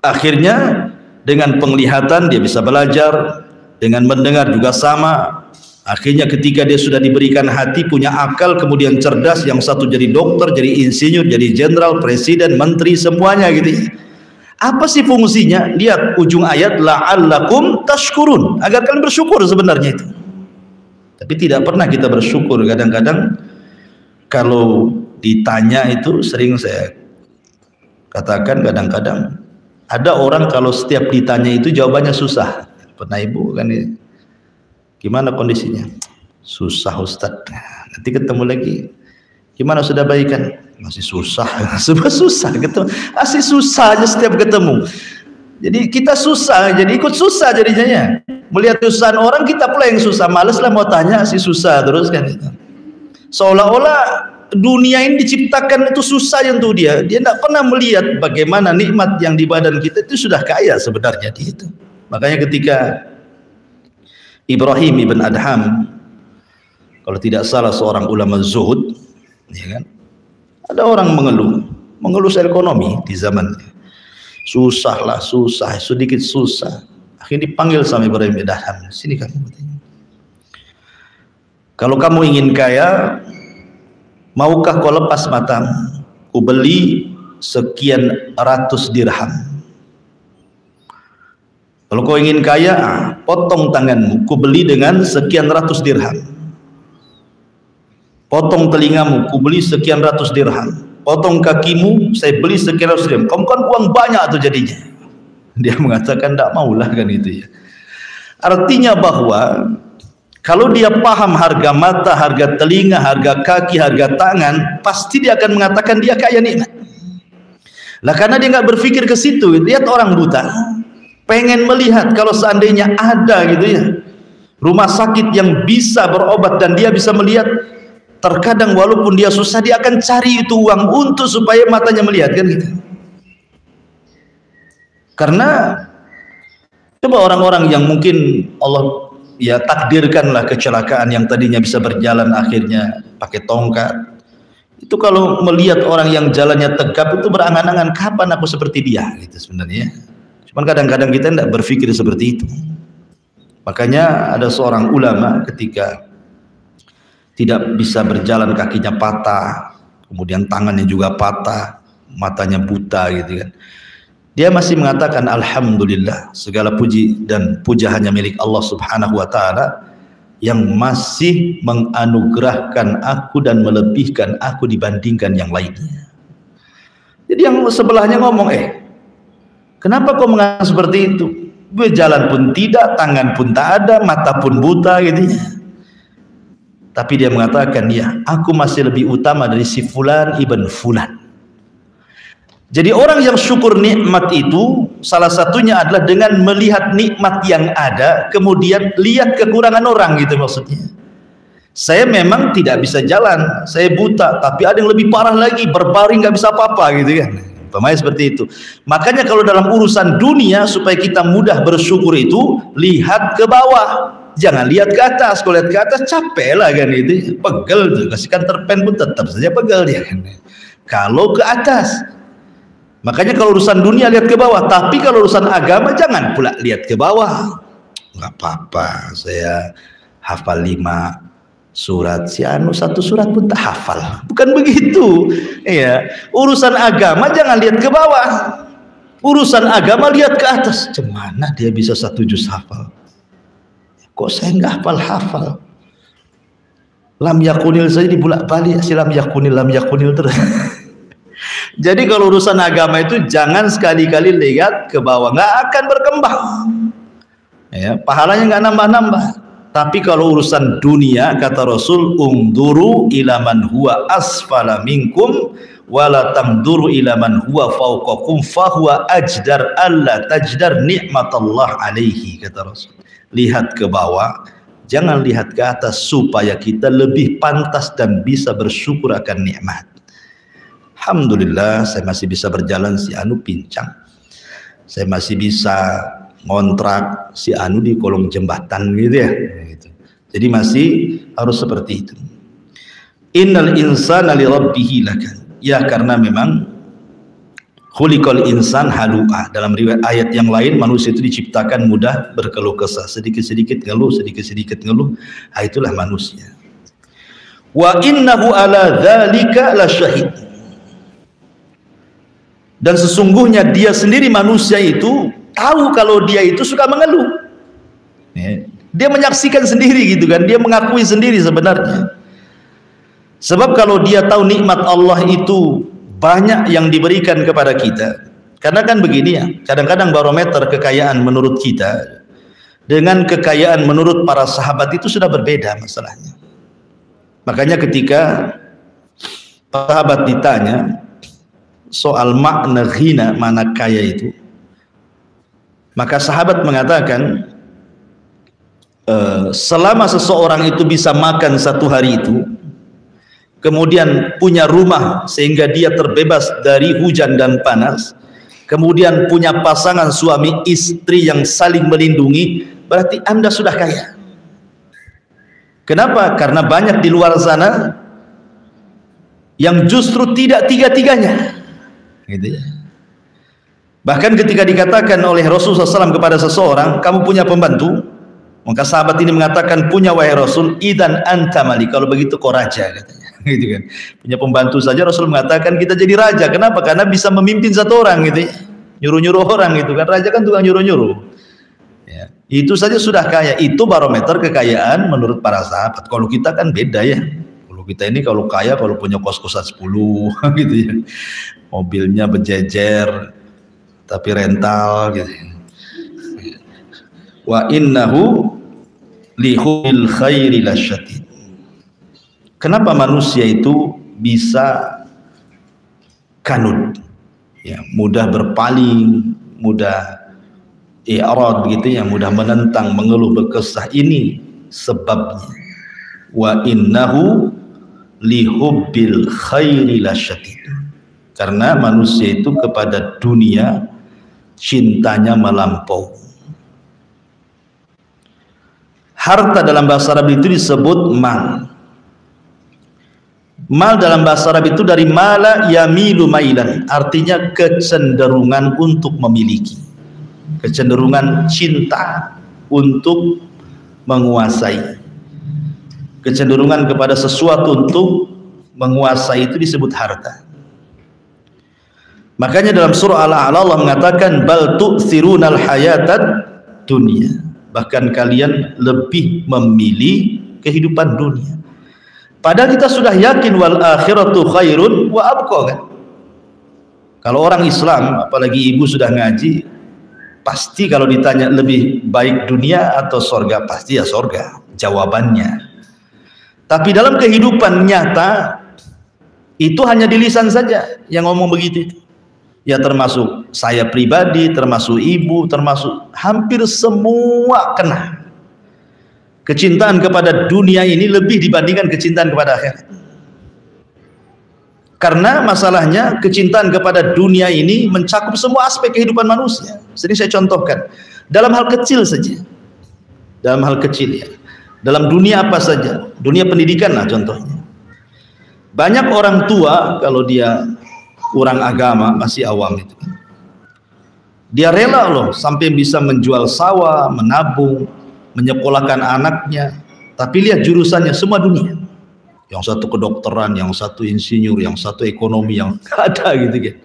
[SPEAKER 2] Akhirnya dengan penglihatan dia bisa belajar, dengan mendengar juga sama. Akhirnya ketika dia sudah diberikan hati, punya akal, kemudian cerdas, yang satu jadi dokter, jadi insinyur, jadi jenderal, presiden, menteri, semuanya gitu. Apa sih fungsinya? Lihat ujung ayat, la'allakum tashkurun, agar kalian bersyukur sebenarnya itu. Tapi tidak pernah kita bersyukur. Kadang-kadang kalau ditanya itu, sering saya katakan, kadang-kadang ada orang kalau setiap ditanya itu jawabannya susah. Pernah ibu kan ya? Gimana kondisinya? Susah Ustadz. Nanti ketemu lagi. Gimana sudah baikan? Masih susah. Susah ketemu. Masih susah aja setiap ketemu. Jadi kita susah, jadi ikut susah jadinya ya. Melihat kesusahan orang, kita pula yang susah. Males lah mau tanya, si susah terus kan. Seolah-olah dunia ini diciptakan itu susah untuk dia. Dia tidak pernah melihat bagaimana nikmat yang di badan kita itu sudah kaya sebenarnya di itu. Makanya ketika Ibrahim ibn Adham Kalau tidak salah seorang ulama zuhud, ya kan? Ada orang mengeluh ekonomi di zamannya. Susah lah, susah, sedikit susah. Akhirnya dipanggil sama Ibrahim bin Adham. Sini kamu. Kalau kamu ingin kaya, maukah kau lepas matamu? Ku beli sekian ratus dirham. Kalau kau ingin kaya, potong tanganmu, ku beli dengan sekian ratus dirham. Potong telingamu, ku beli sekian ratus dirham. Potong kakimu, saya beli sekian ratus dirham. Kamu kan uang banyak tuh jadinya. Dia mengatakan tidak maulah kan itu ya. Artinya bahwa kalau dia paham harga mata, harga telinga, harga kaki, harga tangan, pasti dia akan mengatakan dia kaya nikmat. Lah karena dia nggak berpikir ke situ. Lihat orang buta, pengen melihat kalau seandainya ada gitu ya, rumah sakit yang bisa berobat dan dia bisa melihat. Terkadang walaupun dia susah, dia akan cari itu uang untuk supaya matanya melihat kan gitu. Karena coba orang-orang yang mungkin Allah ya takdirkanlah kecelakaan, yang tadinya bisa berjalan akhirnya pakai tongkat. Itu kalau melihat orang yang jalannya tegap itu berangan-angan, kapan aku seperti dia gitu sebenarnya. Cuman kadang-kadang kita tidak berpikir seperti itu. Makanya ada seorang ulama ketika tidak bisa berjalan, kakinya patah, kemudian tangannya juga patah, matanya buta gitu kan. Dia masih mengatakan alhamdulillah, segala puji dan puja hanya milik Allah Subhanahu wa taala yang masih menganugerahkan aku dan melebihkan aku dibandingkan yang lainnya. Jadi yang sebelahnya ngomong, kenapa kau mengatakan seperti itu? Gue jalan pun tidak, tangan pun tak ada, mata pun buta gitu ya. Tapi dia mengatakan, ya, aku masih lebih utama dari si fulan ibn fulan. Jadi orang yang syukur nikmat itu salah satunya adalah dengan melihat nikmat yang ada, kemudian lihat kekurangan orang gitu maksudnya. Saya memang tidak bisa jalan, saya buta, tapi ada yang lebih parah lagi, berbaring nggak bisa apa-apa gitu kan. Pemain seperti itu. Makanya kalau dalam urusan dunia supaya kita mudah bersyukur itu, lihat ke bawah. Jangan lihat ke atas. Kalau lihat ke atas capek lah kan itu, pegel tuh. Kasihkan terpen pun tetap saja pegel dia kan. Kalau ke atas, makanya kalau urusan dunia lihat ke bawah. Tapi kalau urusan agama jangan pula lihat ke bawah. Nggak apa-apa, saya hafal 5 surat, si anu 1 surat pun tak hafal. Bukan begitu. Ya, urusan agama jangan lihat ke bawah. Urusan agama lihat ke atas. Cemana dia bisa 1 juz hafal? Kok saya nggak hafal? Lam yakunil saja dibulak-balik, si lam yakunil terus. Jadi kalau urusan agama itu jangan sekali-kali lihat ke bawah, nggak akan berkembang. Ya, pahalanya nggak nambah-nambah. Tapi kalau urusan dunia, kata Rasul, unduru ila man huwa asfala minkum wala tamduru ila man huwa fawqakum fahuwa ajdar alla tajdar nikmatallah alaihi, kata Rasul. Lihat ke bawah, jangan lihat ke atas, supaya kita lebih pantas dan bisa bersyukur akan nikmat. Alhamdulillah saya masih bisa berjalan, si anu pincang. Saya masih bisa ngontrak, si anu di kolong jembatan gitu ya. Jadi masih harus seperti itu. Innal insana li rabbih lakan. Ya, karena memang khuliqal insan halu'a. Dalam riwayat ayat yang lain, manusia itu diciptakan mudah berkeluh kesah, sedikit-sedikit ngeluh, sedikit-sedikit ngeluh. Itulah manusia. Wa innahu ala dzalika lasyahid. Dan sesungguhnya dia sendiri manusia itu tahu kalau dia itu suka mengeluh. Dia menyaksikan sendiri gitu kan, dia mengakui sendiri sebenarnya. Sebab kalau dia tahu nikmat Allah itu banyak yang diberikan kepada kita. Karena kan begini ya, kadang-kadang barometer kekayaan menurut kita dengan kekayaan menurut para sahabat itu sudah berbeda masalahnya. Makanya ketika sahabat ditanya soal makna ghina, mana kaya itu, maka sahabat mengatakan, selama seseorang itu bisa makan 1 hari itu, kemudian punya rumah sehingga dia terbebas dari hujan dan panas, kemudian punya pasangan suami istri yang saling melindungi, berarti Anda sudah kaya. Kenapa? Karena banyak di luar sana yang justru tidak tiga-tiganya, gitu ya. Bahkan ketika dikatakan oleh Rasulullah SAW kepada seseorang, kamu punya pembantu, maka sahabat ini mengatakan, punya wahai Rasul, idan anta malik, kalau begitu kau raja, katanya. Gitu kan. Punya pembantu saja Rasul mengatakan kita jadi raja. Kenapa? Karena bisa memimpin satu orang, gitu ya. Nyuruh-nyuruh orang, gitu kan. Raja kan tukang nyuruh-nyuruh. Ya, itu saja sudah kaya. Itu barometer kekayaan menurut para sahabat. Kalau kita kan beda ya. Kalau kita ini kalau kaya, kalau punya kos-kosan 10 gitu ya. Mobilnya berjejer tapi rental gitu. Wa innahu lihubbil khairi lasyadid. Kenapa manusia itu bisa kanut? Ya, mudah berpaling, mudah i'rad begitu ya, mudah menentang, mengeluh, berkesah. Ini sebabnya. Wa innahu lihubbil khairi lasyadid. Karena manusia itu kepada dunia cintanya melampau. Harta dalam bahasa Arab itu disebut mal. Mal dalam bahasa Arab itu dari mala yamilu mailan, artinya kecenderungan untuk memiliki, kecenderungan cinta untuk menguasai, kecenderungan kepada sesuatu untuk menguasai, itu disebut harta. Makanya dalam surah Al-A'la Allah mengatakan bal tu'thirunal hayatad dunya, bahkan kalian lebih memilih kehidupan dunia. Padahal kita sudah yakin wal akhiratu khairun wa abqa kan. Kalau orang Islam, apalagi ibu sudah ngaji, pasti kalau ditanya lebih baik dunia atau sorga, pasti ya sorga jawabannya. Tapi dalam kehidupan nyata itu hanya di lisan saja yang ngomong begitu. Ya termasuk saya pribadi, termasuk ibu, termasuk hampir semua kena. Kecintaan kepada dunia ini lebih dibandingkan kecintaan kepada akhirat. Karena masalahnya kecintaan kepada dunia ini mencakup semua aspek kehidupan manusia. Sering saya contohkan dalam hal kecil saja, dalam hal kecil ya, dalam dunia apa saja, dunia pendidikan lah contohnya. Banyak orang tua kalau dia kurang agama, masih awam itu, dia rela loh sampai bisa menjual sawah, menabung, menyekolahkan anaknya. Tapi lihat jurusannya semua dunia. Yang satu kedokteran, yang satu insinyur, yang satu ekonomi, yang ada gitu kan.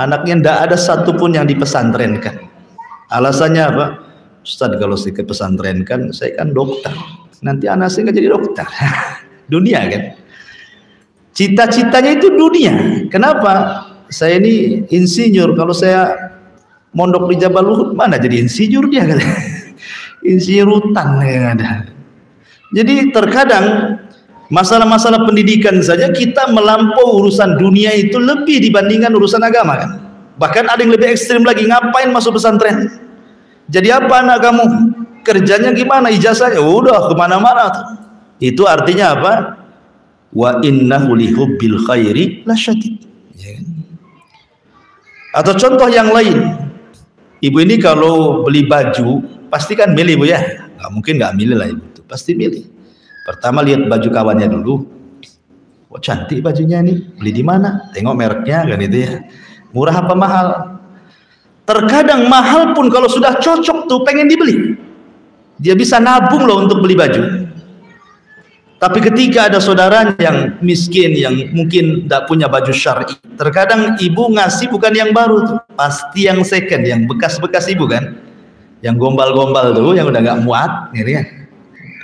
[SPEAKER 2] Anaknya tidak ada satupun yang dipesantrenkan. Alasannya apa? Ustaz, kalau saya pesantrenkan, saya kan dokter. Nanti anak saya nggak jadi dokter. Dunia kan. Cita-citanya itu dunia. Kenapa? Saya ini insinyur. Kalau saya mondok di Jabal Uhud, mana jadi insinyur dia kan? Insinyur hutan yang ada. Jadi terkadang masalah-masalah pendidikan saja kita melampau urusan dunia itu lebih dibandingkan urusan agama kan. Bahkan ada yang lebih ekstrim lagi, ngapain masuk pesantren? Jadi apa anak kamu? Kerjanya gimana? Ijazahnya udah kemana-mana. Itu artinya apa? Wa innahu lihubbil khairi lasyadid. Atau contoh yang lain, ibu ini kalau beli baju pasti kan milih bu ya, nggak mungkin nggak milih lah ibu itu, pasti milih. Pertama lihat baju kawannya dulu, wah cantik bajunya nih, beli di mana? Tengok mereknya kan itu ya, murah apa mahal? Terkadang mahal pun kalau sudah cocok tuh pengen dibeli, dia bisa nabung loh untuk beli baju. Tapi ketika ada saudaranya yang miskin, yang mungkin tidak punya baju syar'i, terkadang ibu ngasih bukan yang baru tuh, pasti yang second, yang bekas-bekas ibu kan, yang gombal-gombal tuh, yang udah nggak muat, gitu ya,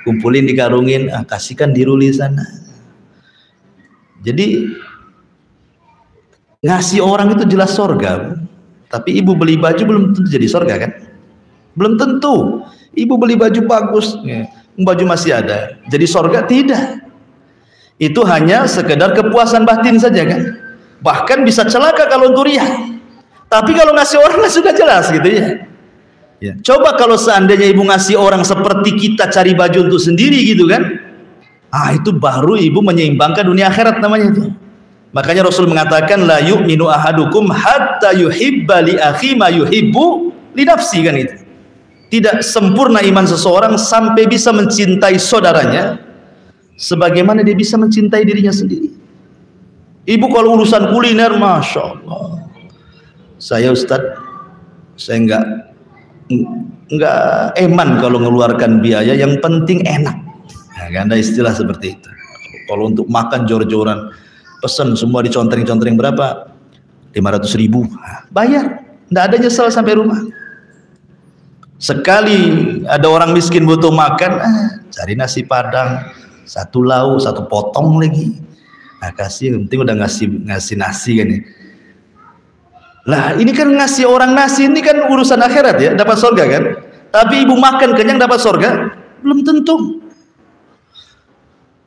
[SPEAKER 2] kumpulin dikarungin, kasihkan di ruli sana. Jadi ngasih orang itu jelas sorga, tapi ibu beli baju belum tentu jadi sorga kan, belum tentu. Ibu beli baju bagus, baju masih ada, jadi sorga tidak. Itu hanya sekedar kepuasan batin saja kan. Bahkan bisa celaka kalau untuk riya. Tapi kalau ngasih orang sudah jelas gitu ya. Ya. Coba kalau seandainya ibu ngasih orang seperti kita cari baju untuk sendiri gitu kan. Itu baru ibu menyeimbangkan dunia akhirat namanya itu. Makanya Rasul mengatakan la yu'minu ahadukum hatta yuhibba li akhi ma yuhibbu li nafsi kan itu. tidak sempurna iman seseorang sampai bisa mencintai saudaranya sebagaimana dia bisa mencintai dirinya sendiri. Ibu kalau urusan kuliner, Masya Allah, saya Ustadz, saya enggak eman kalau mengeluarkan biaya, yang penting enak. Nah, ada istilah seperti itu. Kalau untuk makan jor-joran, pesan semua diconteng-conteng berapa? 500.000, bayar, enggak ada nyesal sampai rumah. Sekali ada orang miskin butuh makan, cari nasi padang, 1 lauk, 1 potong lagi. Nah, kasih, yang penting udah ngasih nasi kan ya. Lah ini kan ngasih orang nasi, ini kan urusan akhirat ya, dapat surga kan. Tapi ibu makan kenyang dapat surga? Belum tentu.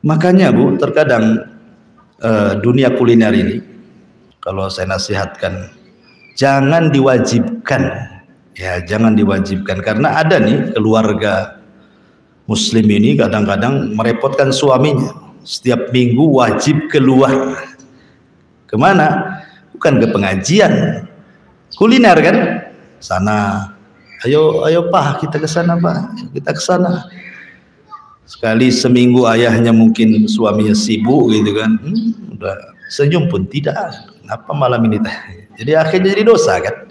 [SPEAKER 2] Makanya Bu, terkadang dunia kuliner ini, kalau saya nasihatkan, jangan diwajibkan. Ya, jangan diwajibkan, karena ada nih keluarga muslim ini kadang-kadang merepotkan suaminya. Setiap minggu wajib keluar. Kemana? Bukan ke pengajian, kuliner kan? Sana. Ayo Pak, kita ke sana Pak, kita ke sana. Sekali seminggu ayahnya mungkin suaminya sibuk gitu kan, udah senyum pun tidak. Kenapa malam ini? Jadi akhirnya jadi dosa kan?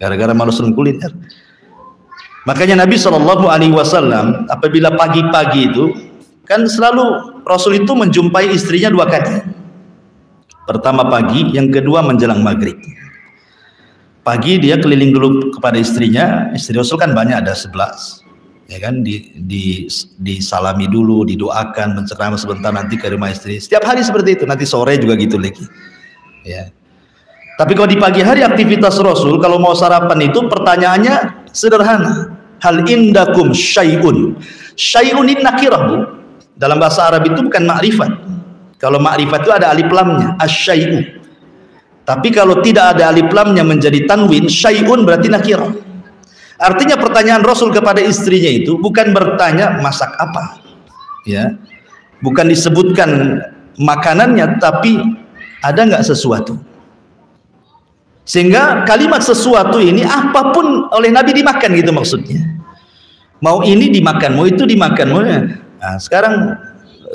[SPEAKER 2] Gara-gara malusun kuliner. Makanya Nabi SAW apabila pagi-pagi itu kan selalu Rasul itu menjumpai istrinya 2 kali. Pertama pagi, yang kedua menjelang maghrib. Pagi dia keliling dulu kepada istrinya. Istri Rasul kan banyak, ada 11, ya kan, disalami dulu, didoakan, menceramah sebentar, nanti ke rumah istri. Setiap hari seperti itu, nanti sore juga gitu lagi. Ya. Tapi kalau di pagi hari aktivitas Rasul, kalau mau sarapan itu pertanyaannya sederhana. Hal indakum syai'un. Syai'un ini nakirah Bu. Dalam bahasa Arab itu bukan ma'rifat. Kalau ma'rifat itu ada alif lamnya, asyai'u. Tapi kalau tidak ada alif lamnya menjadi tanwin, syai'un berarti nakirah. Artinya pertanyaan Rasul kepada istrinya itu bukan bertanya masak apa. Ya. Bukan disebutkan makanannya, tapi ada nggak sesuatu. Sehingga kalimat sesuatu ini apapun oleh Nabi dimakan gitu maksudnya. Mau ini dimakan, mau itu dimakan, mau ya. Nah, sekarang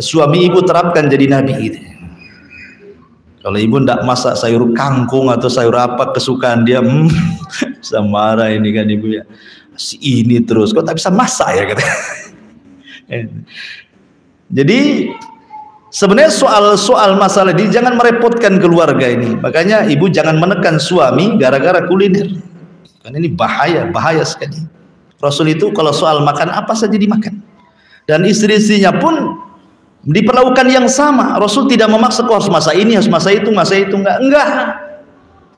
[SPEAKER 2] suami ibu terapkan jadi Nabi gitu. Kalau ibu ndak masak sayur kangkung atau sayur apa kesukaan dia, bisa marah ini kan ibu ya. Si ini terus, kok tak bisa masak ya kata. Jadi sebenarnya soal masalah ini jangan merepotkan keluarga ini. Makanya ibu jangan menekan suami gara-gara kuliner. Karena ini bahaya sekali. Rasul itu kalau soal makan apa saja dimakan. Dan istri-istrinya pun diperlakukan yang sama. Rasul tidak memaksa kau harus masa ini, harus masa itu enggak.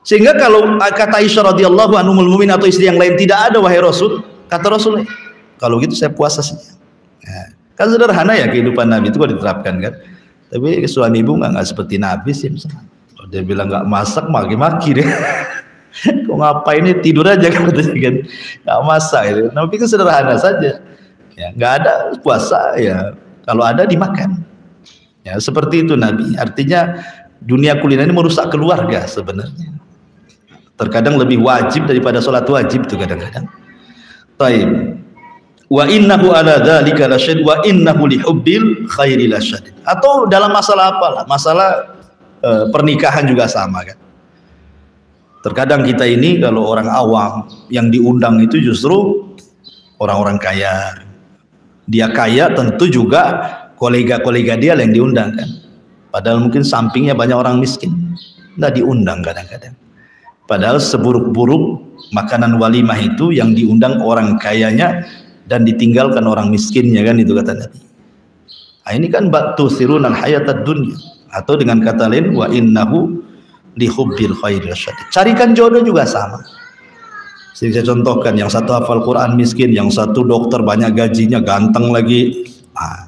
[SPEAKER 2] Sehingga kalau kata Aisyah radhiyallahu anha ummul mukminin atau istri yang lain, tidak ada wahai Rasul, kata Rasul, kalau gitu saya puasa saja. Ya. Kan sederhana ya kehidupan Nabi itu kok diterapkan kan. Tapi suami ibu nggak seperti Nabi sih misalnya. Kalau dia bilang nggak masak, maki-maki deh. Kok ngapain ini, tidur aja kan, nggak masak itu. Nabi kan sederhana saja. Ya, nggak ada puasa ya. Kalau ada dimakan. Ya seperti itu Nabi. Artinya dunia kuliner ini merusak keluarga sebenarnya. Terkadang lebih wajib daripada sholat wajib itu kadang-kadang. Taib. Wa innahu ala dzalika lasyad wa innahu lihubbil khairi lasyad. Atau dalam masalah apalah, masalah pernikahan juga sama kan. Terkadang kita ini kalau orang awam yang diundang itu justru orang-orang kaya. Dia kaya tentu juga kolega-kolega dia yang diundang kan. Padahal mungkin sampingnya banyak orang miskin, nggak diundang kadang-kadang. Padahal seburuk-buruk makanan walimah itu yang diundang orang kayanya dan ditinggalkan orang miskinnya kan, itu kata Nabi. Nah, ini kan tu'thirunal hayatad dunya, atau dengan kata lain wa innahu lihubbil khairi lasyadid. Carikan jodoh juga sama. Saya contohkan, yang satu hafal Quran miskin, yang satu dokter banyak gajinya, ganteng lagi. Nah,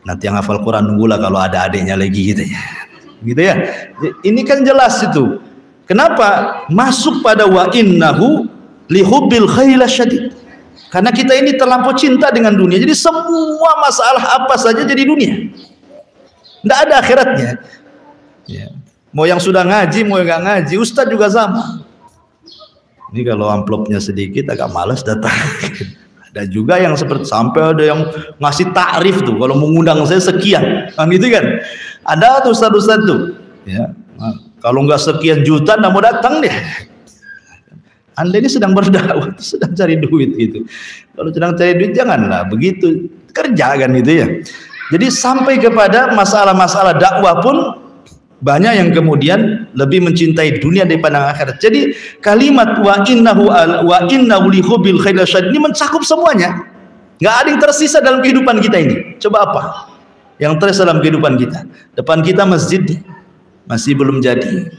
[SPEAKER 2] nanti yang hafal Quran nunggulah kalau ada adiknya lagi gitu ya. Gitu ya. Ini kan jelas itu. Kenapa? Masuk pada wa innahu lihubbil khairi lasyadid. Karena kita ini terlampau cinta dengan dunia. Jadi semua masalah apa saja jadi dunia. Tidak ada akhiratnya. Ya. Mau yang sudah ngaji, mau yang nggak ngaji, ustadz juga sama. Ini kalau amplopnya sedikit agak malas datang. Ada juga yang seperti sampai ada yang ngasih takrif tuh, kalau mengundang saya sekian, kan gitu kan. Ada tuh ustaz-ustaz tuh, ya. Nah, kalau nggak sekian juta nggak mau datang deh. Anda ini sedang berdakwah, sedang cari duit gitu. Kalau sedang cari duit janganlah begitu, kerja kan gitu ya. Jadi sampai kepada masalah-masalah dakwah pun banyak yang kemudian lebih mencintai dunia daripada akhirat. Jadi kalimat wa innahu li hubbil khairi lasyadid ini mencakup semuanya. Nggak ada yang tersisa dalam kehidupan kita ini. Coba apa yang tersisa dalam kehidupan kita? Depan kita masjid masih belum jadi.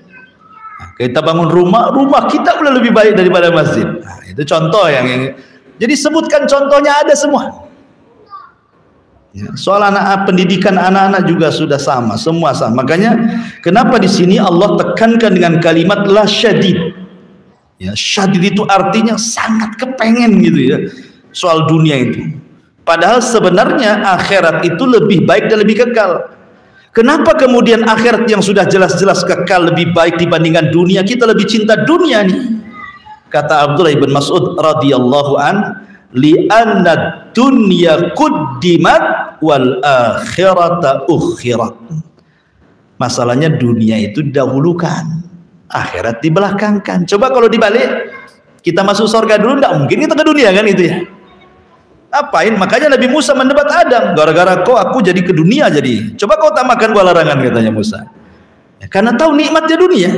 [SPEAKER 2] Nah, kita bangun rumah kita udah lebih baik daripada masjid. Nah, itu contoh yang jadi sebutkan contohnya ada semua. Ya, soal pendidikan anak-anak juga sudah sama, semua sama. Makanya kenapa di sini Allah tekankan dengan kalimat la syadid. Ya, syadid itu artinya sangat kepengen gitu ya. Soal dunia itu. Padahal sebenarnya akhirat itu lebih baik dan lebih kekal. Kenapa kemudian akhirat yang sudah jelas-jelas kekal lebih baik dibandingkan dunia? Kita lebih cinta dunia nih. Kata Abdullah bin Mas'ud radhiyallahu an, li'anna dunya quddimat wal akhirata ukhirat. Masalahnya dunia itu didahulukan, akhirat dibelakangkan. Coba kalau dibalik, kita masuk surga dulu, enggak mungkin kita ke dunia kan itu ya. Apain? Makanya Nabi Musa mendebat Adam, gara-gara kau aku jadi ke dunia jadi. Coba kau tak makan buah larangan, katanya Musa. Ya, karena tahu nikmatnya dunia.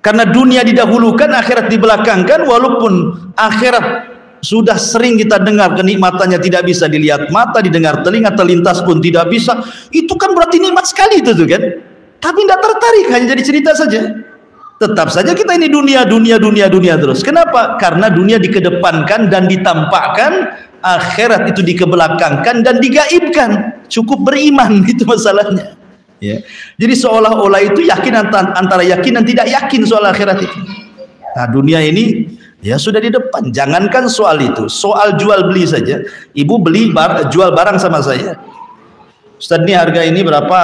[SPEAKER 2] Karena dunia didahulukan, akhirat dibelakangkan, walaupun akhirat sudah sering kita dengar kenikmatannya tidak bisa dilihat mata, didengar telinga, terlintas pun tidak bisa. Itu kan berarti nikmat sekali itu tuh kan. Tapi tidak tertarik, hanya jadi cerita saja. Tetap saja kita ini dunia terus. Kenapa? Karena dunia dikedepankan dan ditampakkan, akhirat itu dikebelakangkan dan digaibkan. Cukup beriman, itu masalahnya. Ya. Jadi seolah-olah itu yakin antara yakin dan tidak yakin soal akhirat itu. Nah, dunia ini ya sudah di depan. Jangankan soal itu, soal jual beli saja. Ibu jual barang sama saya. Ustaz, ini harga ini berapa?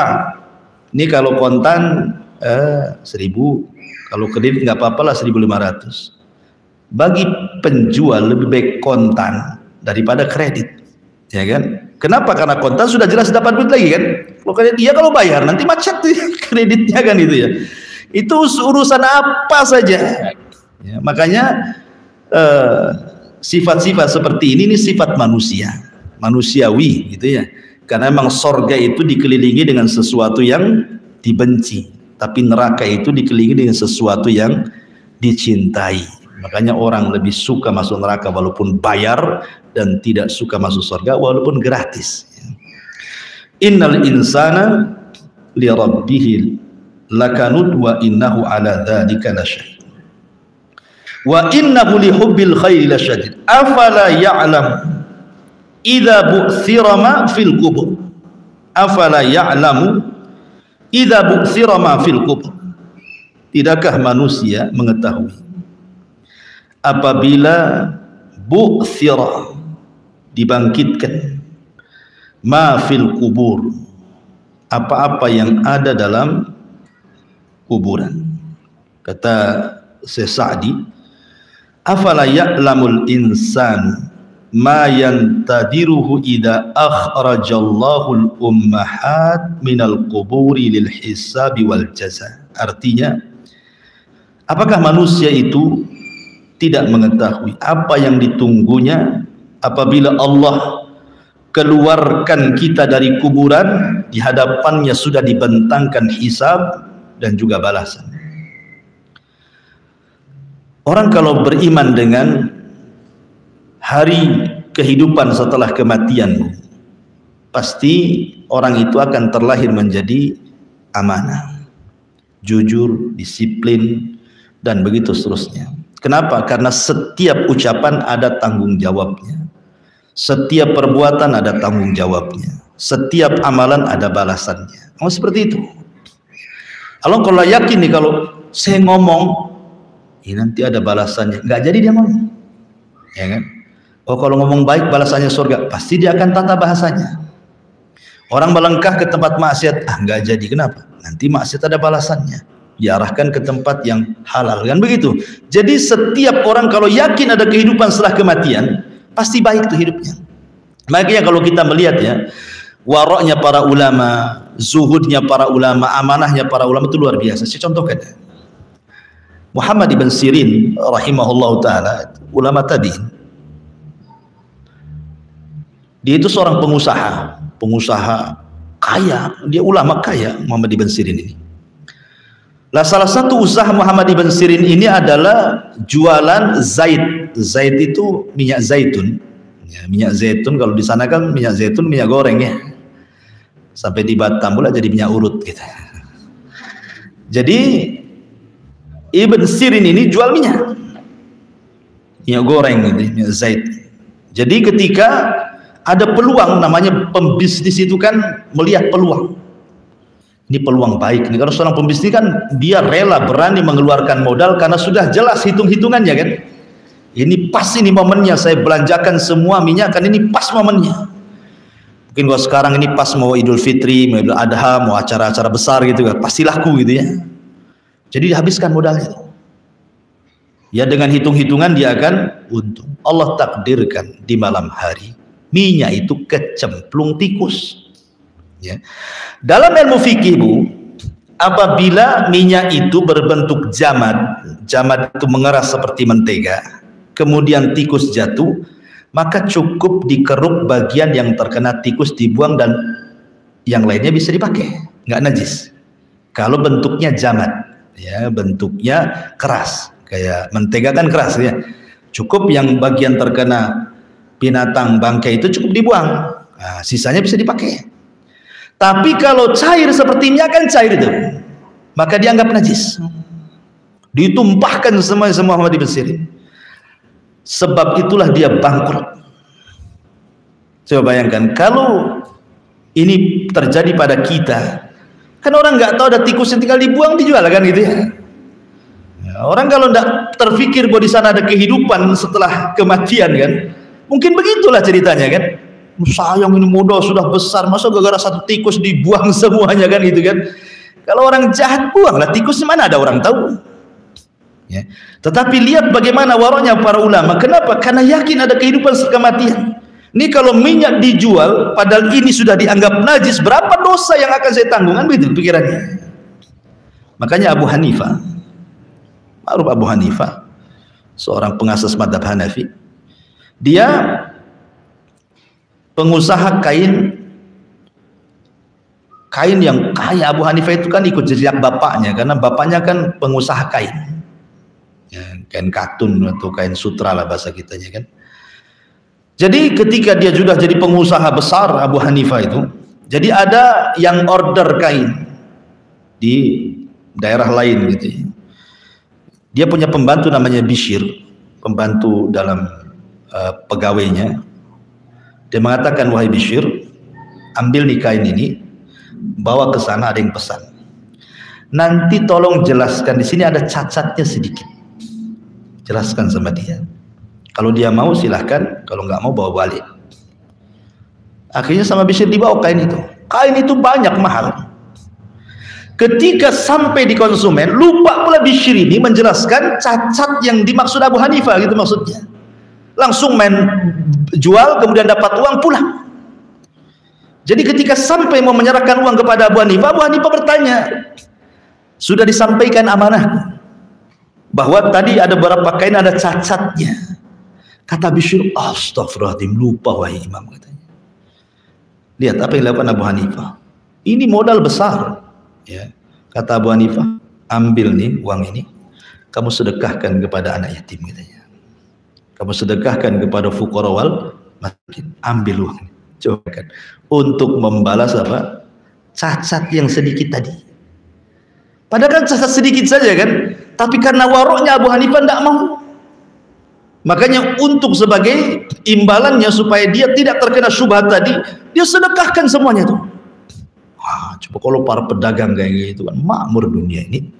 [SPEAKER 2] Ini kalau kontan 1.000, kalau kredit nggak apa-apa lah 1.500. Bagi penjual lebih baik kontan daripada kredit, ya kan? Kenapa? Karena kontan sudah jelas dapat duit lagi kan. Kalau kredit, iya kalau bayar nanti macet tuh kreditnya kan itu ya. Itu urusan apa saja. Ya, makanya sifat-sifat seperti ini sifat manusiawi gitu ya. Karena memang sorga itu dikelilingi dengan sesuatu yang dibenci, tapi neraka itu dikelilingi dengan sesuatu yang dicintai. Makanya orang lebih suka masuk neraka walaupun bayar, dan tidak suka masuk surga walaupun gratis. Innal insana li rabbih lakanud wa innahu ala dzalika lasyahid. Wa innahu li hubbil khairi lasyadid. Afala ya'lam idza bu'thira ma fil qubur. Afala ya'lamu idza bu'thira ma fil qubur. Tidakkah manusia mengetahui apabila bu'thira dibangkitkan ma fil qubur, apa-apa yang ada dalam kuburan. Kata Syekh Sa'di, afala ya'lamul insan ma yantadiruhu idza akhrajallahu al-ummahat minal quburi lil hisabi wal jaza. Artinya, apakah manusia itu tidak mengetahui apa yang ditunggunya apabila Allah keluarkan kita dari kuburan, di hadapannya sudah dibentangkan hisab dan juga balasan. Orang kalau beriman dengan hari kehidupan setelah kematian, pasti orang itu akan terlahir menjadi amanah, jujur, disiplin, dan begitu seterusnya. Kenapa? Karena setiap ucapan ada tanggung jawabnya, setiap perbuatan ada tanggung jawabnya, setiap amalan ada balasannya. Oh, seperti itu. Kalau yakin nih, kalau saya ngomong nanti ada balasannya, nggak jadi dia ngomong, ya kan? Oh, kalau ngomong baik balasannya surga, pasti dia akan tata bahasanya. Orang melangkah ke tempat maksiat, nggak jadi. Kenapa? Nanti maksiat ada balasannya, diarahkan ke tempat yang halal, kan begitu. Jadi setiap orang kalau yakin ada kehidupan setelah kematian, pasti baik tuh hidupnya. Makanya kalau kita melihat ya, waroknya para ulama, zuhudnya para ulama, amanahnya para ulama itu luar biasa. Saya contohkan Muhammad ibn Sirin rahimahullah ta'ala, ulama tadi, dia itu seorang pengusaha kaya, dia ulama kaya, Muhammad ibn Sirin ini. Lah salah satu usaha Muhammad ibn Sirin ini adalah jualan zait. Zait itu minyak zaitun. Ya, minyak zaitun kalau di sana kan minyak zaitun minyak goreng ya. Sampai di Batam pula jadi minyak urut gitu. Jadi Ibn Sirin ini jual minyak goreng gitu, minyak zait. Jadi ketika ada peluang, namanya pembisnis itu kan melihat peluang. Ini peluang baik nih, karena seorang pembisnis kan dia rela berani mengeluarkan modal karena sudah jelas hitung-hitungannya kan. Ini pas ini momennya saya belanjakan semua minyak kan, ini pas momennya. Mungkin kalau sekarang ini pas mau Idul Fitri, mau Idul Adha, mau acara-acara besar gitu kan, pasti laku gitu ya. Jadi dihabiskan modalnya. Ya dengan hitung-hitungan dia akan untung. Allah takdirkan di malam hari minyak itu kecemplung tikus. Ya. Dalam ilmu fikih Bu, apabila minyak itu berbentuk jamad itu mengeras seperti mentega, kemudian tikus jatuh, maka cukup dikeruk bagian yang terkena tikus, dibuang, dan yang lainnya bisa dipakai, nggak najis. Kalau bentuknya jamad, ya bentuknya keras, kayak mentega kan keras ya, cukup yang bagian terkena binatang bangkai itu cukup dibuang, nah, sisanya bisa dipakai. Tapi kalau cair seperti minyak kan cair itu, maka dianggap najis. Ditumpahkan semua Muhammad ibn Sirin. Sebab itulah dia bangkrut. Coba bayangkan kalau ini terjadi pada kita, kan orang nggak tahu ada tikus yang tinggal dibuang dijual kan gitu ya. Orang kalau nggak terfikir bahwa di sana ada kehidupan setelah kematian kan, mungkin begitulah ceritanya kan. Sayang ini modal sudah besar, masa gara-gara satu tikus dibuang semuanya kan gitu kan. Kalau orang jahat buanglah tikus, mana ada orang tahu ya. Tetapi lihat bagaimana waroknya para ulama. Kenapa? Karena yakin ada kehidupan setelah kematian. Ini kalau minyak dijual padahal ini sudah dianggap najis, berapa dosa yang akan saya tanggung kan begitu pikirannya. Makanya Abu Hanifah, ma'ruf Abu Hanifah, seorang pengasas mazhab Hanafi, dia pengusaha kain yang kaya. Abu Hanifah itu kan ikut jejak bapaknya, karena bapaknya kan pengusaha kain ya, kain katun atau kain sutra lah bahasa kitanya kan. Jadi ketika dia sudah jadi pengusaha besar Abu Hanifah itu, jadi ada yang order kain di daerah lain gitu ya. Dia punya pembantu namanya Bishr, pembantu dalam pegawainya. Dia mengatakan, wahai Bishr, ambil nih kain ini, bawa ke sana, ada yang pesan. Nanti tolong jelaskan, di sini ada cacatnya sedikit. Jelaskan sama dia. Kalau dia mau silahkan, kalau nggak mau bawa balik. Akhirnya sama Bishr dibawa kain itu. Kain itu banyak, mahal. Ketika sampai di konsumen, lupa pula Bishr ini menjelaskan cacat yang dimaksud Abu Hanifah gitu maksudnya. Langsung main jual, kemudian dapat uang, pulang. Jadi ketika sampai mau menyerahkan uang kepada Abu Hanifah bertanya, sudah disampaikan amanah bahwa tadi ada beberapa kain ada cacatnya. Kata Bishr, astagfirullahaladzim, lupa wahai imam, katanya. Lihat apa yang dilakukan Abu Hanifah. Ini modal besar ya. Kata Abu Hanifah, ambil nih uang ini, kamu sedekahkan kepada anak yatim, katanya. Kamu sedekahkan kepada fuqara wal masakin, ambil uang. Coba kan, untuk membalas apa? Cacat yang sedikit tadi. Padahal kan cacat sedikit saja kan, tapi karena waroknya Abu Hanifah tidak mau. Makanya untuk sebagai imbalannya supaya dia tidak terkena syubhat tadi, dia sedekahkan semuanya tuh. Wah, coba kalau para pedagang kayak gitu kan, makmur dunia ini.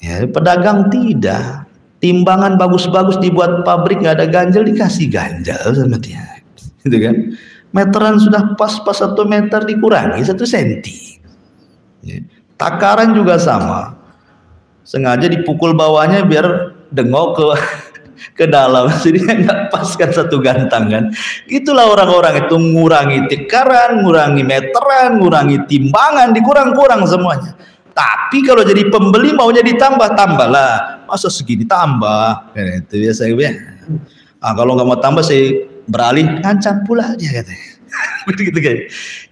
[SPEAKER 2] Ya, pedagang tidak. Timbangan bagus-bagus dibuat pabrik, nggak ada ganjel, dikasih ganjel sama dia, gitu kan. Meteran sudah pas-pas 1 meter dikurangi 1 senti. Ya. Takaran juga sama, sengaja dipukul bawahnya biar dengok ke ke dalam, jadi nggak pas kan satu gantang kan. Itulah orang-orang itu ngurangi tikaran, ngurangi meteran, ngurangi timbangan, dikurang-kurang semuanya. Tapi kalau jadi pembeli maunya ditambah, tambahlah. Masa segini tambah? Itu biasa ya. Kalau nggak mau tambah saya beralih ngancam pula dia katanya. Begitu guys.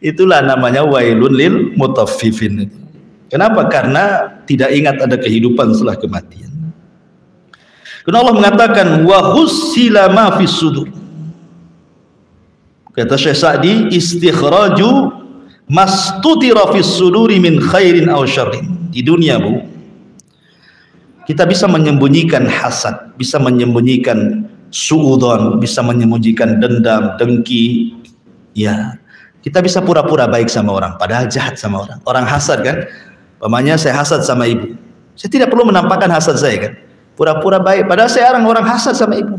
[SPEAKER 2] Itulah namanya wailun lil mutaffifin. Kenapa? Karena tidak ingat ada kehidupan setelah kematian. Karena Allah mengatakan wa hussila ma fis sudur. Kata Syekh Sa'di, istikhraju mastutira fis suduri min khairin aw syarrin. Di dunia, Bu, kita bisa menyembunyikan hasad, bisa menyembunyikan suudzon, bisa menyembunyikan dendam, dengki. Ya, kita bisa pura-pura baik sama orang padahal jahat sama orang. Orang hasad kan? Pamannya saya hasad sama ibu. Saya tidak perlu menampakkan hasad saya kan? Pura-pura baik padahal saya orang hasad sama ibu.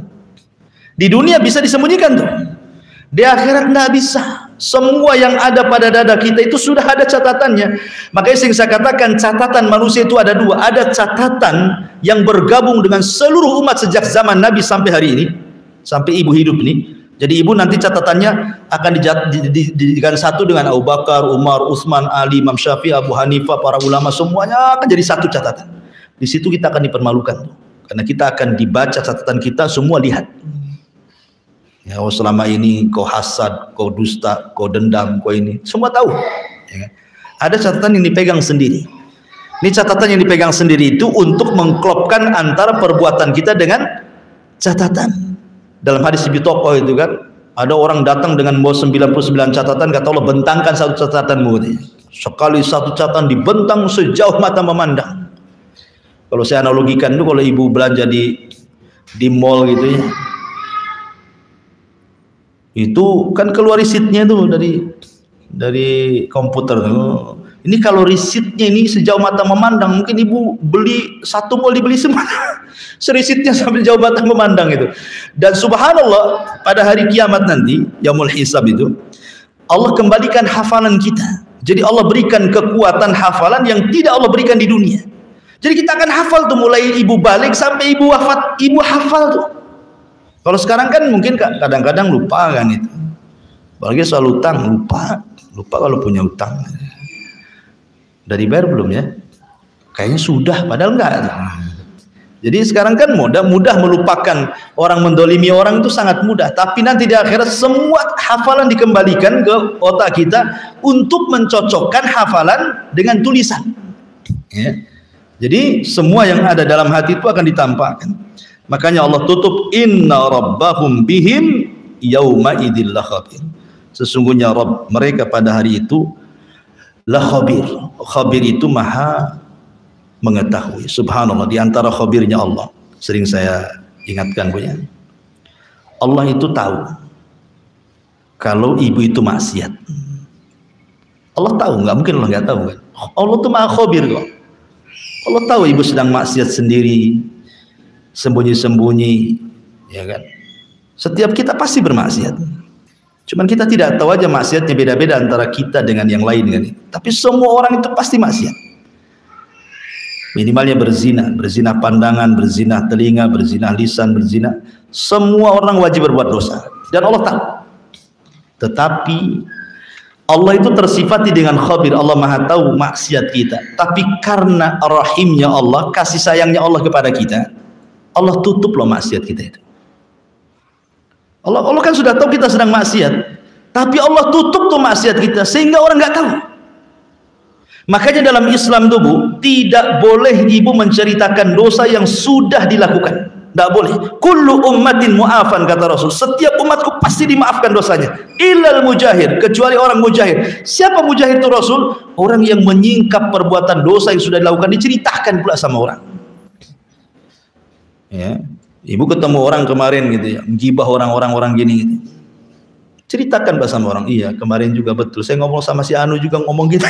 [SPEAKER 2] Di dunia bisa disembunyikan tuh. Di akhirat nggak bisa. Semua yang ada pada dada kita itu sudah ada catatannya. Makanya sering saya katakan catatan manusia itu ada dua. Ada catatan yang bergabung dengan seluruh umat sejak zaman Nabi sampai hari ini, sampai ibu hidup ini. Jadi ibu nanti catatannya akan dijadikan satu dengan Abu Bakar, Umar, Utsman, Ali, Imam Syafi'i, Abu Hanifah, para ulama semuanya akan jadi satu catatan. Di situ kita akan dipermalukan karena kita akan dibaca catatan kita, semua lihat. Ya, oh selama ini kau hasad, kau dusta, kau dendam, kau ini, semua tahu. Ya, ada catatan yang dipegang sendiri. Ini catatan yang dipegang sendiri itu untuk mengklopkan antara perbuatan kita dengan catatan. Dalam hadis Ibnu Tokoh itu kan, ada orang datang dengan bawa 99 catatan, kata Allah bentangkan satu catatanmu. Sekali satu catatan dibentang sejauh mata memandang. Kalau saya analogikan itu kalau ibu belanja di mall gitu ya, itu kan keluar risitnya tuh dari komputer tuh. Ini kalau risitnya ini sejauh mata memandang, mungkin ibu beli satu mall dibeli semua. Serisitnya sampai jauh mata memandang itu. Dan subhanallah pada hari kiamat nanti, yaumul hisab itu, Allah kembalikan hafalan kita. Jadi Allah berikan kekuatan hafalan yang tidak Allah berikan di dunia. Jadi kita akan hafal tuh mulai ibu balik sampai ibu wafat, ibu hafal tuh. Kalau sekarang kan mungkin kadang-kadang lupa kan itu. Apalagi soal utang, lupa kalau punya utang. Udah dibayar belum ya? Kayaknya sudah, padahal enggak. Jadi sekarang kan mudah melupakan, orang mendolimi orang itu sangat mudah. Tapi nanti di akhirat semua hafalan dikembalikan ke otak kita untuk mencocokkan hafalan dengan tulisan. Ya. Jadi semua yang ada dalam hati itu akan ditampakkan. Makanya Allah tutup inna rabbahum bihim yauma idil lakhabir. Sesungguhnya Rabb mereka pada hari itu lakhabir. Khabir itu maha mengetahui. Subhanallah, di antara khabirnya Allah sering saya ingatkan punya, Allah itu tahu kalau ibu itu maksiat. Allah tahu, nggak mungkin Allah nggak tahu kan? Allah tuh maha khabir kok. Allah tahu ibu sedang maksiat sendiri, sembunyi-sembunyi, ya kan? Setiap kita pasti bermaksiat. Cuman kita tidak tahu aja maksiatnya beda-beda antara kita dengan yang lain kan? Tapi semua orang itu pasti maksiat. Minimalnya berzina pandangan, berzina telinga, berzina lisan, berzina. Semua orang wajib berbuat dosa dan Allah tahu. Tetapi Allah itu tersifati dengan khabir. Allah maha tahu maksiat kita. Tapi karena rahimnya Allah, kasih sayangnya Allah kepada kita, Allah tutup loh maksiat kita itu. Allah kan sudah tahu kita sedang maksiat, tapi Allah tutup tuh maksiat kita sehingga orang nggak tahu. Makanya dalam Islam tuh Bu, tidak boleh ibu menceritakan dosa yang sudah dilakukan. Tidak boleh. Kullu ummatin mu'afan kata Rasul. Setiap umatku pasti dimaafkan dosanya. Illal mujahir, kecuali orang mujahir. Siapa mujahir itu Rasul? Orang yang menyingkap perbuatan dosa yang sudah dilakukan, diceritakan pula sama orang. Ya, ibu ketemu orang kemarin gitu ya, menggibah orang gini gitu. Ceritakan Pak sama orang, iya kemarin juga betul saya ngomong sama si Anu juga ngomong gitu.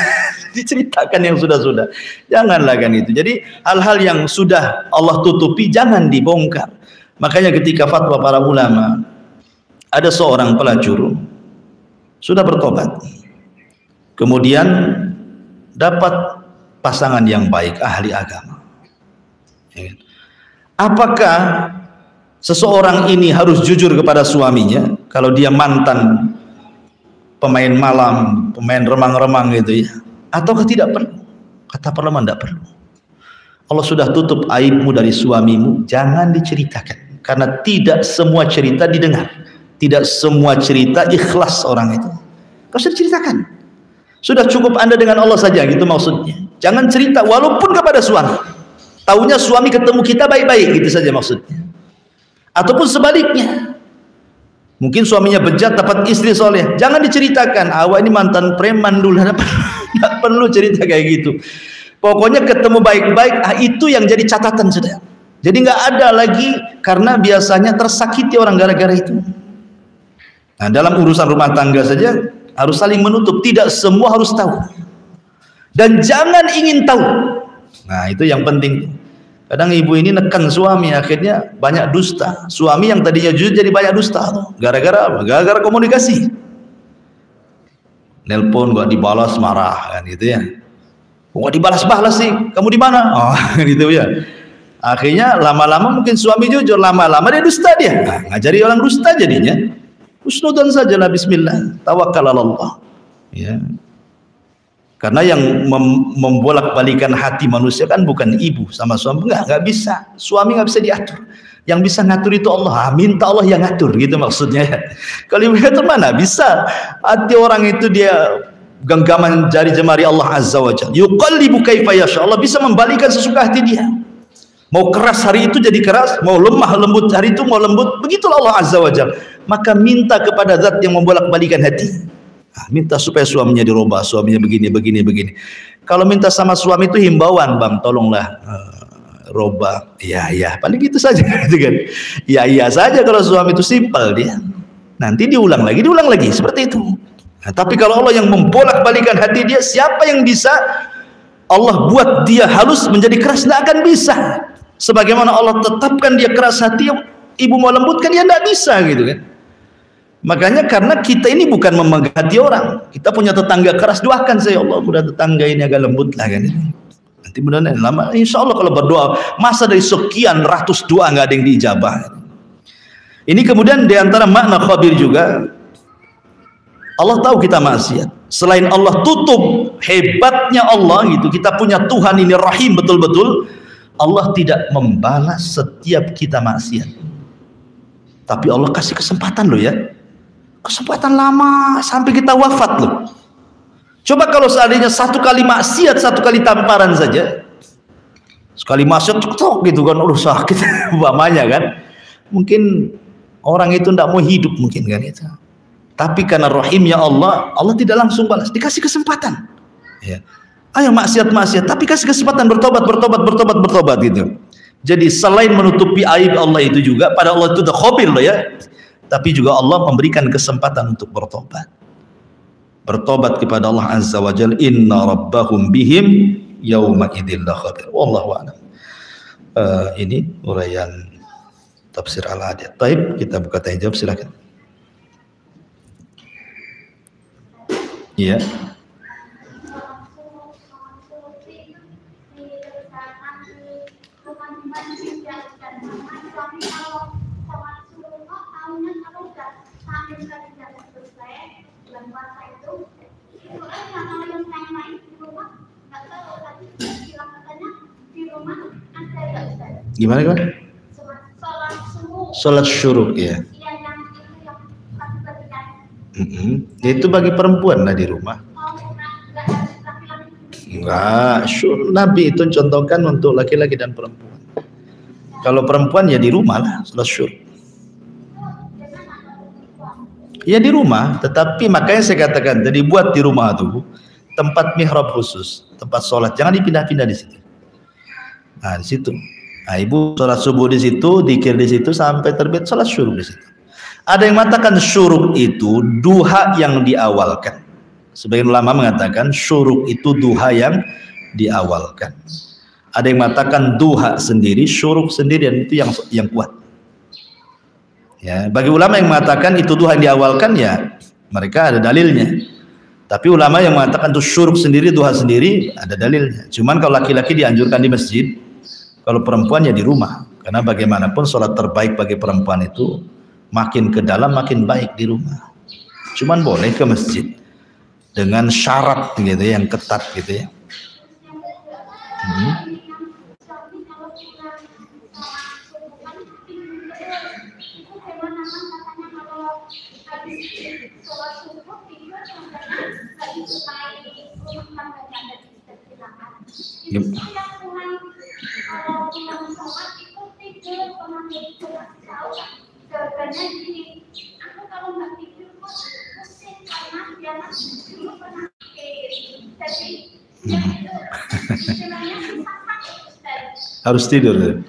[SPEAKER 2] Diceritakan yang sudah-sudah, janganlah kan itu. Jadi hal-hal yang sudah Allah tutupi jangan dibongkar. Makanya ketika fatwa para ulama, ada seorang pelacur sudah bertobat, kemudian dapat pasangan yang baik, ahli agama. Apakah seseorang ini harus jujur kepada suaminya kalau dia mantan pemain malam, pemain remang-remang gitu ya, ataukah tidak perlu? Kata para ulama tidak perlu. Allah sudah tutup aibmu dari suamimu, jangan diceritakan, karena tidak semua cerita didengar, tidak semua cerita ikhlas orang itu. Kau sudah ceritakan, sudah cukup Anda dengan Allah saja, gitu maksudnya. Jangan cerita walaupun kepada suami. Taunya suami ketemu kita baik-baik, gitu saja maksudnya. Ataupun sebaliknya, mungkin suaminya bejat dapat istri soleh, jangan diceritakan, awak ini mantan preman dulu. Tidak perlu cerita kayak gitu. Pokoknya ketemu baik-baik, itu yang jadi catatan sudah. Jadi nggak ada lagi, karena biasanya tersakiti orang gara-gara itu. Nah, dalam urusan rumah tangga saja harus saling menutup, tidak semua harus tahu. Dan jangan ingin tahu. Nah, itu yang penting. Kadang ibu ini nekan suami, akhirnya banyak dusta. Suami yang tadinya jujur jadi banyak dusta. Gara-gara apa? Gara-gara komunikasi. Nelpon nggak dibalas, marah kan gitu ya. Kok dibalas-balas sih? Kamu di mana? Oh, gitu ya. Akhirnya lama-lama mungkin suami jujur, lama-lama dia dusta dia. Nah, ngajari orang dusta jadinya. Husnudzon sajalah, bismillah, tawakkal Allah. Ya. Karena yang membolak-balikan hati manusia kan bukan ibu sama suami, enggak bisa. Suami nggak bisa diatur. Yang bisa ngatur itu Allah. Minta Allah yang ngatur, gitu maksudnya. Kalau ibu ngatur mana bisa? Hati orang itu dia genggaman jari jemari Allah Azza wa Jalla. Yuqallibu kaifa yasha. Allah bisa membalikan sesuka hati dia. Mau keras hari itu jadi keras, mau lemah lembut hari itu mau lembut. Begitulah Allah Azza wa Jalla. Maka minta kepada zat yang membolak-balikan hati. Minta supaya suaminya dirubah, suaminya begini. Kalau minta sama suami itu himbauan, bang, tolonglah robah. Ya, paling gitu saja, gitu kan. Ya saja kalau suami itu simpel dia. Nanti diulang lagi seperti itu. Nah, tapi kalau Allah yang membolak-balikan hati dia, siapa yang bisa Allah buat dia halus menjadi keras? Tidak akan bisa. Sebagaimana Allah tetapkan dia keras hati, ibu mau lembutkan dia tidak bisa, gitu kan. Makanya karena kita ini bukan memegang hati orang, kita punya tetangga keras, doakan saya, Allah mudah tetangga ini agak lembut lah kan. Nanti mudah-mudahan lama, insya Allah kalau berdoa, masa dari sekian ratus doa nggak ada yang diijabah. Ini kemudian diantara makna khabir juga, Allah tahu kita maksiat. Selain Allah tutup hebatnya Allah gitu, kita punya Tuhan ini rahim betul-betul. Allah tidak membalas setiap kita maksiat. Tapi Allah kasih kesempatan loh ya. Kesempatan lama sampai kita wafat loh. Coba kalau seandainya satu kali maksiat, satu kali tamparan saja. Sekali maksiat tok gitu kan, sakit umpamanya kan. Mungkin orang itu tidak mau hidup mungkin kan itu. Tapi karena rahimnya Allah, Allah tidak langsung balas, dikasih kesempatan. Ya. Ayo maksiat, tapi kasih kesempatan bertobat gitu. Jadi selain menutupi aib Allah itu juga, pada Allah itu khabir loh ya. Tapi juga Allah memberikan kesempatan untuk bertobat. Bertobat kepada Allah Azza wa Jalla. Inna rabbahum bihim yawma idzin la khabir. Wallahu a'lam. Ini uraian tafsir Al-Adiyat. Baik, kita buka tanya jawab, silakan. Iya. Gimana kan? Salat syuruk ya. Itu bagi perempuan lah di rumah. Enggak, Nabi itu contohkan untuk laki-laki dan perempuan. Kalau perempuan ya di rumah lah salat syuruk. Ya di rumah, tetapi makanya saya katakan tadi buat di rumah tuh tempat mihrab khusus, tempat sholat, jangan dipindah-pindah di situ. Nah di situ, nah, ibu sholat subuh di situ, dikir di situ sampai terbit sholat syuruk di situ. Ada yang mengatakan syuruk itu duha yang diawalkan. Sebagian ulama mengatakan syuruk itu duha yang diawalkan. Ada yang mengatakan duha sendiri, syuruk sendiri, dan itu yang kuat. Ya, bagi ulama yang mengatakan itu duha yang diawalkan ya mereka ada dalilnya. Tapi ulama yang mengatakan itu syuruk sendiri, duha sendiri ada dalilnya. Cuman kalau laki-laki dianjurkan di masjid, kalau perempuan ya di rumah. Karena bagaimanapun sholat terbaik bagi perempuan itu makin ke dalam makin baik di rumah. Cuman boleh ke masjid dengan syarat gitu yang ketat gitu ya. Harus tidur.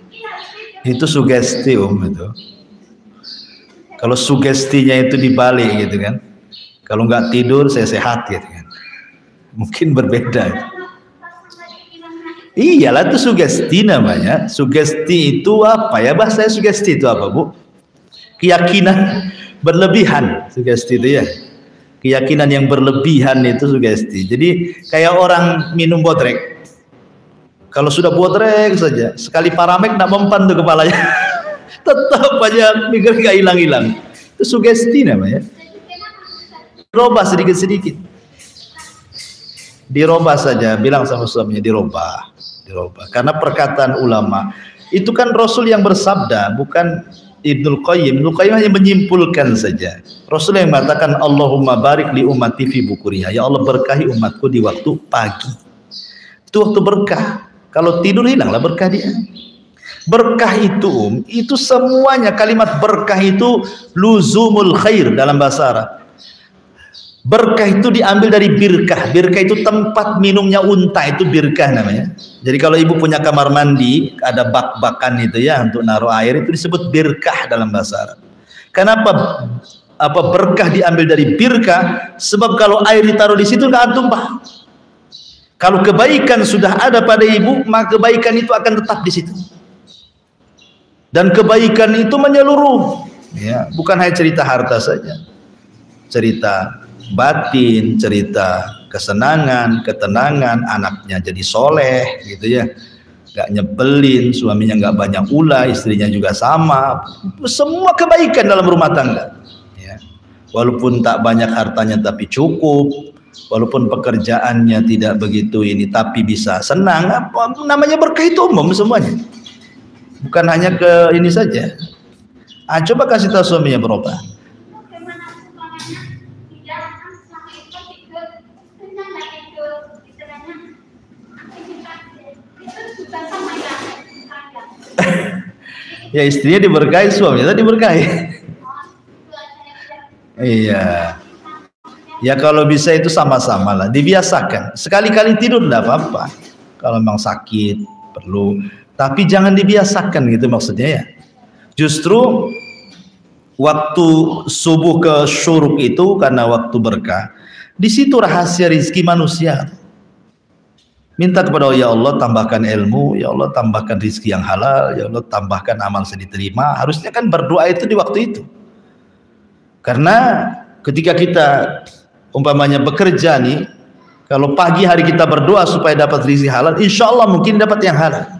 [SPEAKER 2] Itu sugesti itu. Kalau sugestinya itu dibalik gitu kan. Kalau nggak tidur saya sehat gitu kan. Mungkin berbeda. Iyalah itu sugesti namanya. Sugesti itu apa ya? Bahasa sugesti itu apa, Bu? Keyakinan berlebihan, sugesti itu ya. Keyakinan yang berlebihan itu sugesti. Jadi kayak orang minum bodrek. Kalau sudah bodrek saja, sekali paramek nak mempan tuh kepalanya. Tetap aja mikir gak hilang-hilang. Itu sugesti namanya. Dirobah sedikit-sedikit. Dirobah saja, bilang sama suaminya dirobah. Karena perkataan ulama itu kan Rasul yang bersabda, bukan Ibnul Qayyim. Ibnul Qayyim hanya menyimpulkan saja. Rasul yang mengatakan Allahumma barik li ummati fi bukuriha. Ya Allah berkahi umatku di waktu pagi. Itu waktu berkah. Kalau tidur hilanglah berkah dia. Berkah itu semuanya, kalimat berkah itu luzumul khair dalam bahasa Arab. Berkah itu diambil dari birkah. Birkah itu tempat minumnya unta, itu birkah namanya. Jadi kalau ibu punya kamar mandi, ada bak-bakan itu ya untuk naruh air, itu disebut birkah dalam bahasa Arab. Kenapa berkah diambil dari birkah? Sebab kalau air ditaruh di situ nggak tumpah. Kalau kebaikan sudah ada pada ibu, maka kebaikan itu akan tetap di situ. Dan kebaikan itu menyeluruh, ya, bukan hanya cerita harta saja. Cerita batin, cerita kesenangan, ketenangan, anaknya jadi soleh, gitu ya. Gak nyebelin, suaminya gak banyak ulah, istrinya juga sama. Semua kebaikan dalam rumah tangga. Ya. Walaupun tak banyak hartanya tapi cukup. Walaupun pekerjaannya tidak begitu ini tapi bisa senang, apa namanya berkah itu umum semuanya, bukan hanya ke ini saja. Coba kasih tahu suaminya berubah. Ya istrinya diberkahi, suaminya diberkahi. Iya. Ya kalau bisa itu sama-sama lah, dibiasakan. Sekali-kali tidur enggak apa-apa. Kalau memang sakit perlu, tapi jangan dibiasakan gitu maksudnya ya. Justru waktu subuh ke syuruk itu karena waktu berkah. Di situ rahasia rizki manusia. Minta kepada Allah, ya Allah tambahkan ilmu, ya Allah tambahkan rizki yang halal, ya Allah tambahkan amal saya diterima. Harusnya kan berdoa itu di waktu itu. Karena ketika kita umpamanya bekerja nih, kalau pagi hari kita berdoa supaya dapat rezeki halal, insya Allah mungkin dapat yang halal.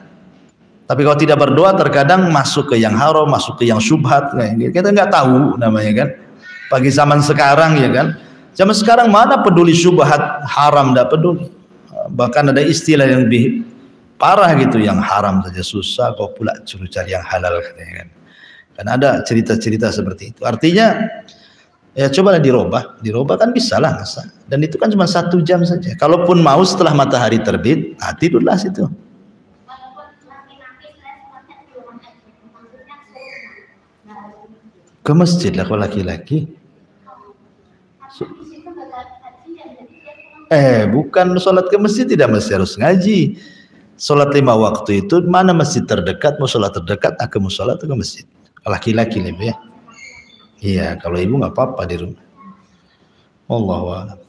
[SPEAKER 2] Tapi kalau tidak berdoa terkadang masuk ke yang haram, masuk ke yang syubhat. Kita nggak tahu namanya kan. Pagi zaman sekarang ya kan, zaman sekarang mana peduli syubhat haram, nggak peduli. Bahkan ada istilah yang lebih parah gitu, yang haram saja susah, kok pula suruh cari yang halal katanya kan. Karena ada cerita-cerita seperti itu. Artinya ya cobalah dirubah kan bisa lah masa. Dan itu kan cuma 1 jam saja. Kalaupun mau setelah matahari terbit, tidurlah situ. Ke masjid lah kalau laki-laki. Bukan sholat ke masjid tidak mesti harus ngaji. Sholat 5 waktu itu mana masjid terdekat, mau sholat terdekat, ke musola atau ke masjid. Laki-laki lebih ya. Iya, kalau ibu nggak apa-apa di rumah. Wallahu a'lam.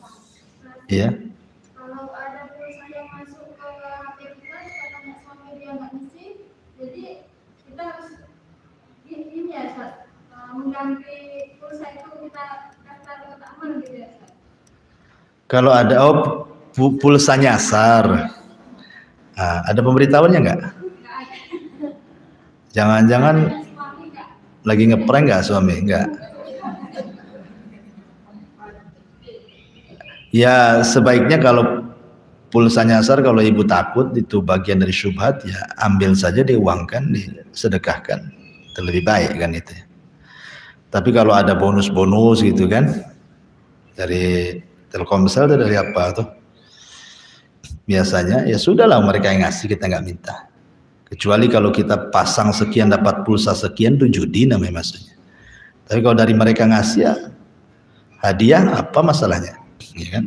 [SPEAKER 2] Iya.
[SPEAKER 1] Kalau ada pulsa yang masuk ke HP kita, karena suami dia nggak ngisi, jadi kita harus ini ya, Ustaz, mengganti pulsa itu kita daftar ke aman gitu ya, Ustaz.
[SPEAKER 2] Kalau ada pulsa nyasar, ada pemberitahuannya nggak? Jangan-jangan
[SPEAKER 1] Suami nggak?
[SPEAKER 2] lagi ngeprank nggak suami? Nggak. Ya sebaiknya kalau pulsa nyasar, kalau ibu takut itu bagian dari syubhat, ya ambil saja, diuangkan, disedekahkan, itu lebih baik kan itu. Tapi kalau ada bonus-bonus gitu kan, dari Telkomsel atau dari apa tuh, biasanya ya sudahlah, mereka yang ngasih, kita nggak minta. Kecuali kalau kita pasang sekian dapat pulsa sekian, itu judi namanya maksudnya. Tapi kalau dari mereka ngasih ya hadiah, apa masalahnya, ya kan?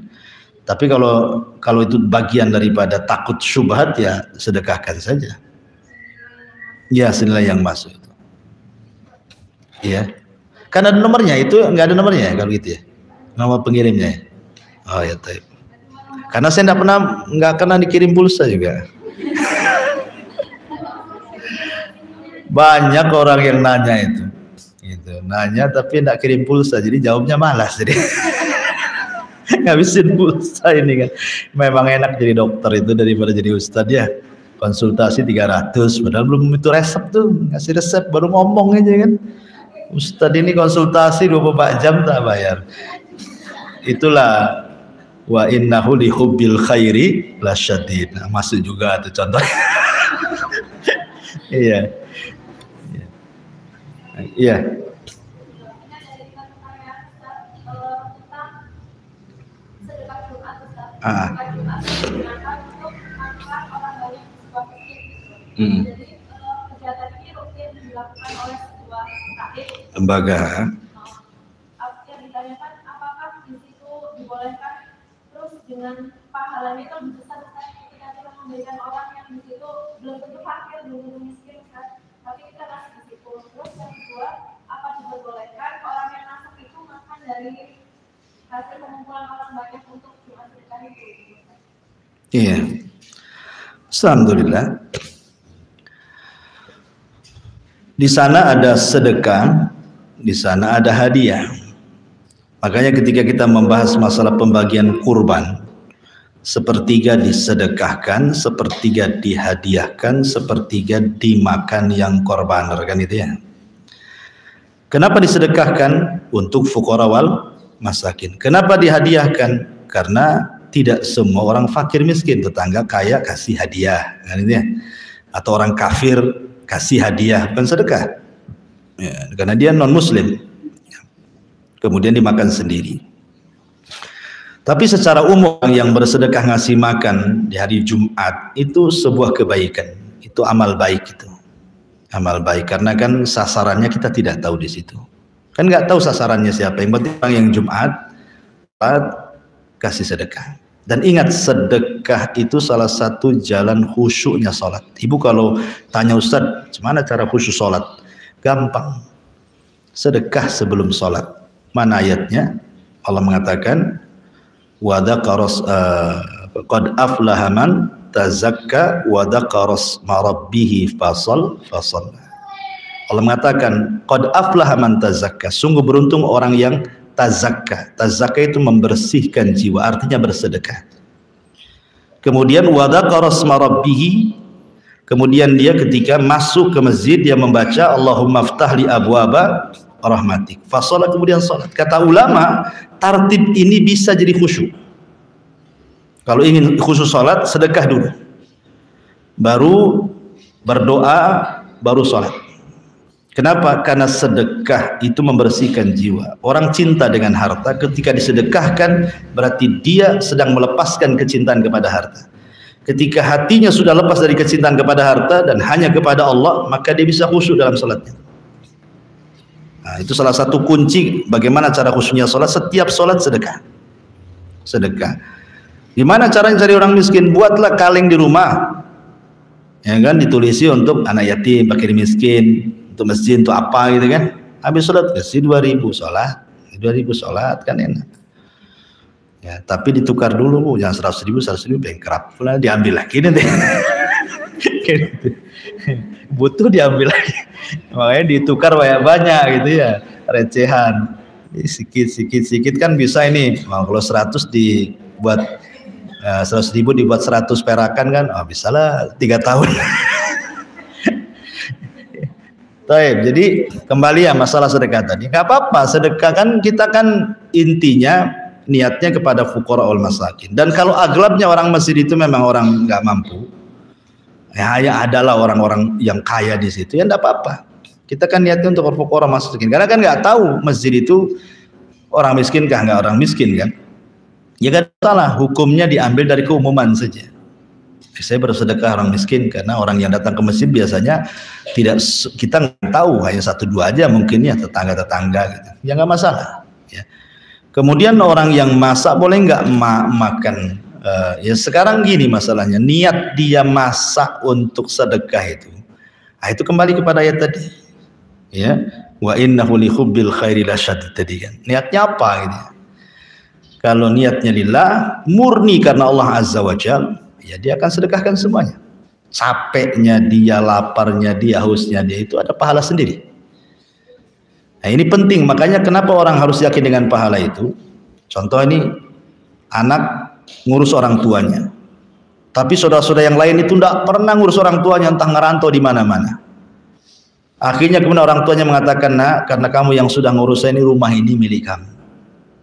[SPEAKER 2] Tapi kalau itu bagian daripada takut syubhat, ya sedekahkan saja. Ya senilai yang masuk itu. Iya. Kan ada nomornya, itu nggak ada nomornya ya kalau gitu ya. Nomor pengirimnya ya. Oh ya, taib. Karena saya nggak pernah dikirim pulsa juga. Banyak orang yang nanya itu, gitu. Nanya tapi nggak kirim pulsa, jadi jawabnya malas, jadi ngabisin pulsa ini kan. Memang enak jadi dokter itu daripada jadi ustadz ya. Konsultasi 300, padahal belum itu resep tuh, ngasih resep baru ngomong aja kan. Ustadz ini konsultasi 24 jam tak bayar. Itulah wa innahu li hubbil khairi lasyadid. Nah, masuk juga tuh contohnya. Iya. Iya.
[SPEAKER 1] Jadi kegiatan ini rutin dilakukan oleh sebuah taklim.
[SPEAKER 2] Lembaga.
[SPEAKER 1] Yang ditanyakan apakah di situ dibolehkan, terus dengan pahalanya itu lebih besar ketika kita memberikan orang yang di situ belum tentu fakir, belum tentu miskin, kan? Tapi kita kasih di situ. Terus yang kedua, apa diperbolehkan orang yang nasab itu makan dari hasil pengumpulan orang banyak untuk Jumat sedekah itu?
[SPEAKER 2] Iya. Alhamdulillah. Di sana ada sedekah, di sana ada hadiah. Makanya ketika kita membahas masalah pembagian kurban, sepertiga disedekahkan, sepertiga dihadiahkan, sepertiga dimakan yang korbaner, kan itu ya. Kenapa disedekahkan? Untuk fuqara wal masakin. Kenapa dihadiahkan? Karena tidak semua orang fakir miskin, tetangga kaya kasih hadiah, kan itu ya. Atau orang kafir kasih hadiah, bukan sedekah ya, karena dia non muslim, kemudian dimakan sendiri. Tapi secara umum yang bersedekah ngasih makan di hari Jumat itu sebuah kebaikan, itu amal baik, itu amal baik, karena kan sasarannya kita tidak tahu di situ, kan nggak tahu sasarannya siapa. Yang penting orang yang Jumat kasih sedekah. Dan ingat, sedekah itu salah satu jalan khusyuknya sholat. Ibu kalau tanya Ustadz, gimana cara khusyuk sholat? Gampang, sedekah sebelum sholat. Mana ayatnya? Allah mengatakan, wa dzakaros qad aflaha man tazakka wa dzakaros ma rabbihi fasal. Allah mengatakan, qad aflaha man tazakka, sungguh beruntung orang yang tazakka. Tazakka itu membersihkan jiwa, artinya bersedekah. Kemudian wa dzakara asma rabbih, kemudian dia ketika masuk ke masjid dia membaca Allahumma ftah li abwaba rahmatik. Fa shalat, kemudian salat. Kata ulama, tartib ini bisa jadi khusyuk. Kalau ingin khusyuk salat, sedekah dulu, baru berdoa, baru salat. Kenapa? Karena sedekah itu membersihkan jiwa. Orang cinta dengan harta, ketika disedekahkan berarti dia sedang melepaskan kecintaan kepada harta. Ketika hatinya sudah lepas dari kecintaan kepada harta dan hanya kepada Allah, maka dia bisa khusyuk dalam salatnya. Nah, itu salah satu kunci bagaimana cara khusyuknya salat. Setiap salat sedekah. Sedekah. Gimana caranya cari orang miskin? Buatlah kaleng di rumah, ya kan, ditulisi untuk anak yatim, fakir miskin, untuk masjid, untuk apa gitu kan. Habis sholat kasih 2.000 sholat, 2.000 sholat, kan enak ya. Tapi ditukar dulu, jangan 100.000 bankrupt pula, diambil lagi nanti. Butuh diambil lagi, makanya ditukar banyak gitu ya, recehan sikit kan bisa ini. Kalau 100 dibuat 100.000 dibuat 100 perakan kan, oh, bisalah 3 tahun. Taib. Jadi kembali ya masalah sedekah tadi. Gak apa-apa, sedekah kan kita kan intinya niatnya kepada fuqara wal masakin. Dan kalau aglabnya orang masjid itu memang orang nggak mampu, ya adalah orang-orang yang kaya di situ, ya enggak apa-apa. Kita kan niatnya untuk fuqara masakin. Karena kan nggak tahu masjid itu orang miskin kah nggak orang miskin kan. Ya kan salah, hukumnya diambil dari keumuman saja. Saya bersedekah orang miskin karena orang yang datang ke masjid biasanya tidak, kita nggak tahu, hanya satu dua aja mungkin ya, tetangga-tetangga gitu. Ya nggak masalah. Ya. Kemudian orang yang masak boleh nggak makan? Ya sekarang gini masalahnya, niat dia masak untuk sedekah itu. Nah, itu kembali kepada ayat tadi. Ya, wa innahu li hubbil khairi lasyadid tadi kan. Niatnya apa gitu? Kalau niatnya lillah, murni karena Allah Azza wa Jalla, ya dia akan sedekahkan semuanya. Capeknya dia, laparnya dia, hausnya dia, itu ada pahala sendiri. Nah ini penting, makanya kenapa orang harus yakin dengan pahala itu. Contoh ini, anak ngurus orang tuanya, tapi saudara-saudara yang lain itu tidak pernah ngurus orang tuanya, entah ngerantau di mana-mana. Akhirnya kemudian orang tuanya mengatakan, nak, karena kamu yang sudah ngurus saya, ini rumah ini milik kamu.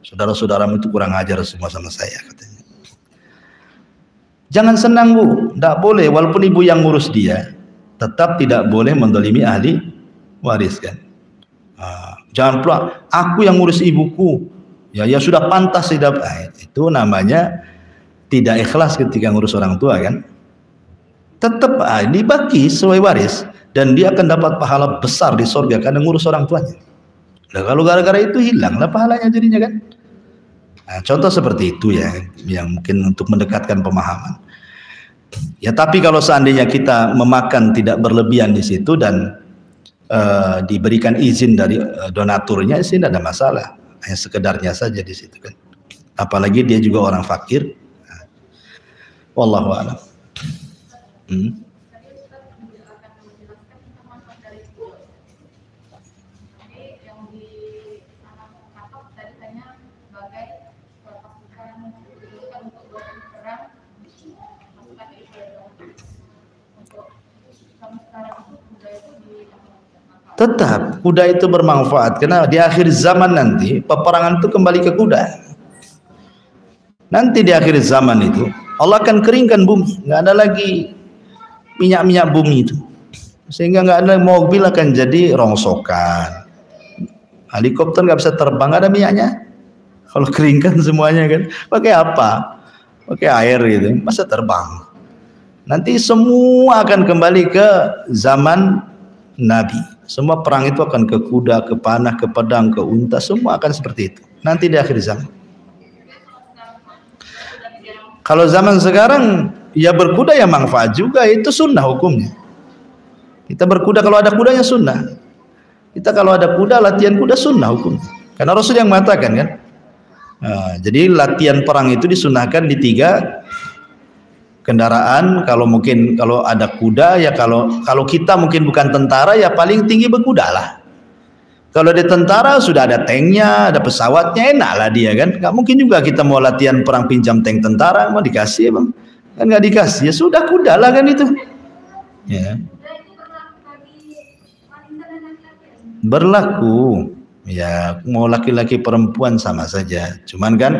[SPEAKER 2] Saudara-saudaramu itu kurang ajar semua sama saya, katanya. Jangan senang bu, tidak boleh. Walaupun ibu yang ngurus dia, tetap tidak boleh mendolimi ahli waris kan. Jangan pula aku yang ngurus ibuku, ya sudah pantas tidak. Itu namanya tidak ikhlas ketika ngurus orang tua kan. Tetap dibagi sesuai waris dan dia akan dapat pahala besar di surga karena ngurus orang tuanya. Nah, kalau gara-gara itu hilanglah pahalanya jadinya kan. Nah, contoh seperti itu ya, yang mungkin untuk mendekatkan pemahaman. Ya tapi kalau seandainya kita memakan tidak berlebihan di situ dan diberikan izin dari donaturnya, sih tidak ada masalah. Hanya sekedarnya saja di situ kan. Apalagi dia juga orang fakir. Nah, wallahu a'lam. Tetap kuda itu bermanfaat karena di akhir zaman nanti peperangan itu kembali ke kuda. Nanti di akhir zaman itu Allah akan keringkan bumi, nggak ada lagi minyak bumi itu, sehingga nggak ada mobil, akan jadi rongsokan, helikopter nggak bisa terbang, nggak ada minyaknya. Kalau keringkan semuanya kan, pakai apa? Pakai air gitu, masa terbang? Nanti semua akan kembali ke zaman Nabi. Semua perang itu akan ke kuda, ke panah, ke pedang, ke unta, semua akan seperti itu. Nanti di akhir zaman. Kalau zaman sekarang, ya berkuda ya manfaat juga, itu sunnah hukumnya. Kita berkuda kalau ada kudanya sunnah. Kita kalau ada kuda, latihan kuda sunnah hukumnya. Karena Rasul yang mengatakan kan. Nah, jadi latihan perang itu disunahkan di 3 kendaraan. Kalau mungkin kalau ada kuda ya, kalau kita mungkin bukan tentara ya paling tinggi berkuda lah. Kalau di tentara sudah ada tanknya, ada pesawatnya, enak lah dia kan. Nggak mungkin juga kita mau latihan perang pinjam tank tentara, mau dikasih bang? Kan nggak dikasih, ya sudah kuda lah kan itu. Ya. Berlaku, ya mau laki-laki perempuan sama saja. Cuman kan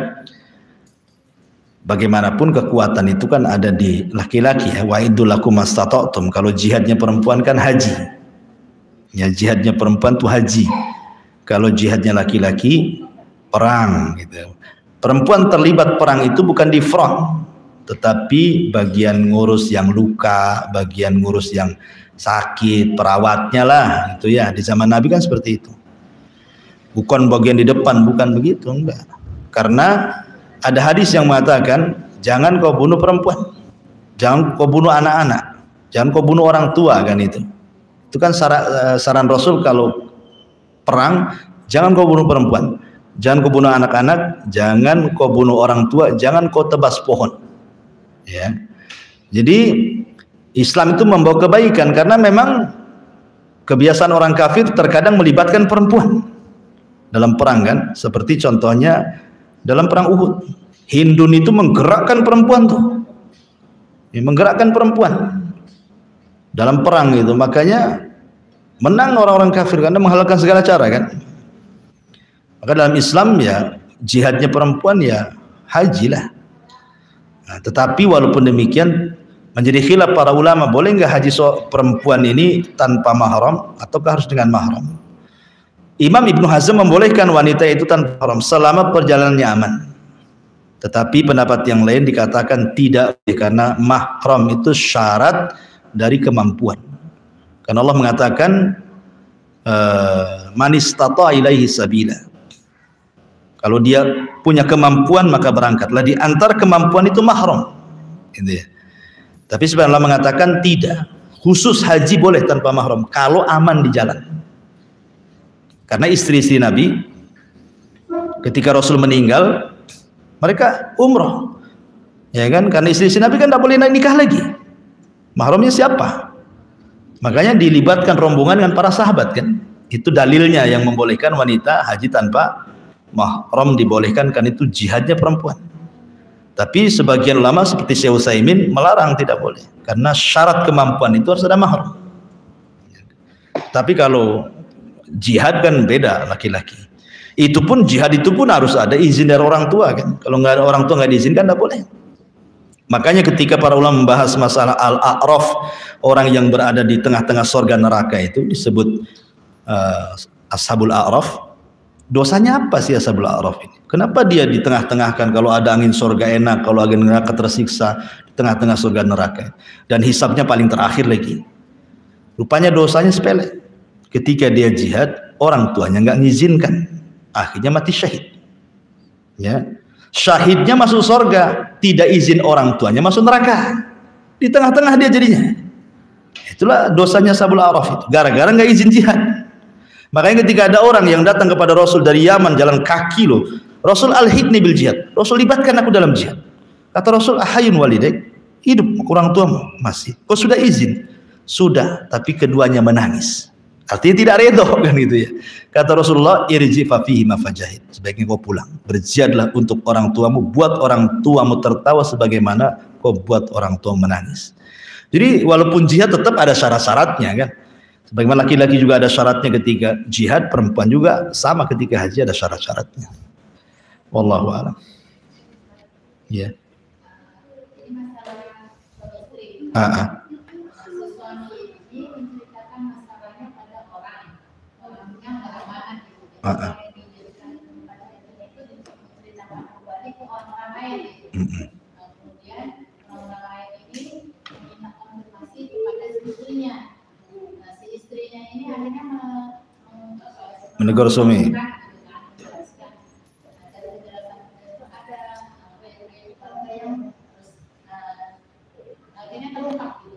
[SPEAKER 2] bagaimanapun kekuatan itu kan ada di laki-laki ya. Wa idulakum mastata'tum. Kalau jihadnya perempuan kan haji. Ya jihadnya perempuan tuh haji. Kalau jihadnya laki-laki perang gitu. Perempuan terlibat perang itu bukan di front, tetapi bagian ngurus yang luka, bagian ngurus yang sakit, perawatnya lah itu ya. Di zaman Nabi kan seperti itu. Bukan bagian di depan, bukan begitu, enggak. Karena ada hadis yang mengatakan jangan kau bunuh perempuan, jangan kau bunuh anak-anak, jangan kau bunuh orang tua kan itu. Itu kan saran Rasul kalau perang, jangan kau bunuh perempuan, jangan kau bunuh anak-anak, jangan kau bunuh orang tua, jangan kau tebas pohon. Ya. Jadi Islam itu membawa kebaikan karena memang kebiasaan orang kafir terkadang melibatkan perempuan dalam perang kan, seperti contohnya dalam perang Uhud. Hindun itu menggerakkan perempuan tuh. Ya, menggerakkan perempuan dalam perang itu, makanya menang orang-orang kafir karena menghalalkan segala cara kan. Maka dalam Islam ya jihadnya perempuan ya haji lah. Nah, tetapi walaupun demikian menjadi khilaf para ulama, boleh nggak haji perempuan ini tanpa mahram ataukah harus dengan mahram? Imam Ibnu Hazm membolehkan wanita itu tanpa mahram selama perjalanannya aman. Tetapi pendapat yang lain dikatakan tidak, karena mahram itu syarat dari kemampuan. Karena Allah mengatakan man istata'a ilaihi sabila. Kalau dia punya kemampuan maka berangkatlah. Di antara kemampuan itu mahram. Gitu ya. Tapi sebenarnya Allah mengatakan tidak. Khusus haji boleh tanpa mahram kalau aman di jalan. Karena istri-istri Nabi ketika Rasul meninggal mereka umroh, ya kan? Karena istri-istri Nabi kan tidak boleh nikah lagi. Mahramnya siapa? Makanya dilibatkan rombongan dengan para sahabat kan? Itu dalilnya yang membolehkan wanita haji tanpa mahram dibolehkan, kan itu jihadnya perempuan. Tapi sebagian ulama seperti Syekh Utsaimin melarang, tidak boleh karena syarat kemampuan itu harus ada mahram. Tapi kalau jihad kan beda, laki-laki. Itu pun jihad itu pun harus ada izin dari orang tua kan. Kalau nggak ada orang tua nggak diizinkan tidak boleh. Makanya ketika para ulama membahas masalah al-a'raf, orang yang berada di tengah-tengah surga neraka itu disebut ashabul a'raf. Dosanya apa sih ashabul a'raf ini? Kenapa dia di tengah-tengahkan? Kalau ada angin surga enak, kalau angin neraka tersiksa, di tengah-tengah surga neraka. Dan hisabnya paling terakhir lagi. Rupanya dosanya sepele. Ketika dia jihad, orang tuanya nggak ngizinkan, akhirnya mati syahid. Ya, syahidnya masuk surga, tidak izin orang tuanya masuk neraka. Di tengah-tengah dia jadinya. Itulah dosanya ashabul a'raf itu. Gara-gara nggak izin jihad. Makanya ketika ada orang yang datang kepada Rasul dari Yaman, jalan kaki loh, Rasul alhiqni bil jihad, Rasul libatkan aku dalam jihad. Kata Rasul, ahayun walidaik, hidup orang tuamu masih. Kau sudah izin? Sudah, tapi keduanya menangis. Artinya tidak redho kan gitu ya. Kata Rasulullah, irji fa fihi ma fajahid, sebaiknya kau pulang, berjihadlah untuk orang tuamu, buat orang tuamu tertawa sebagaimana kau buat orang tua menangis. Jadi walaupun jihad tetap ada syarat-syaratnya kan. Sebagaimana laki-laki juga ada syaratnya ketika jihad, perempuan juga sama ketika haji ada syarat-syaratnya. Wallahu a'lam. Ya. Menegur suami.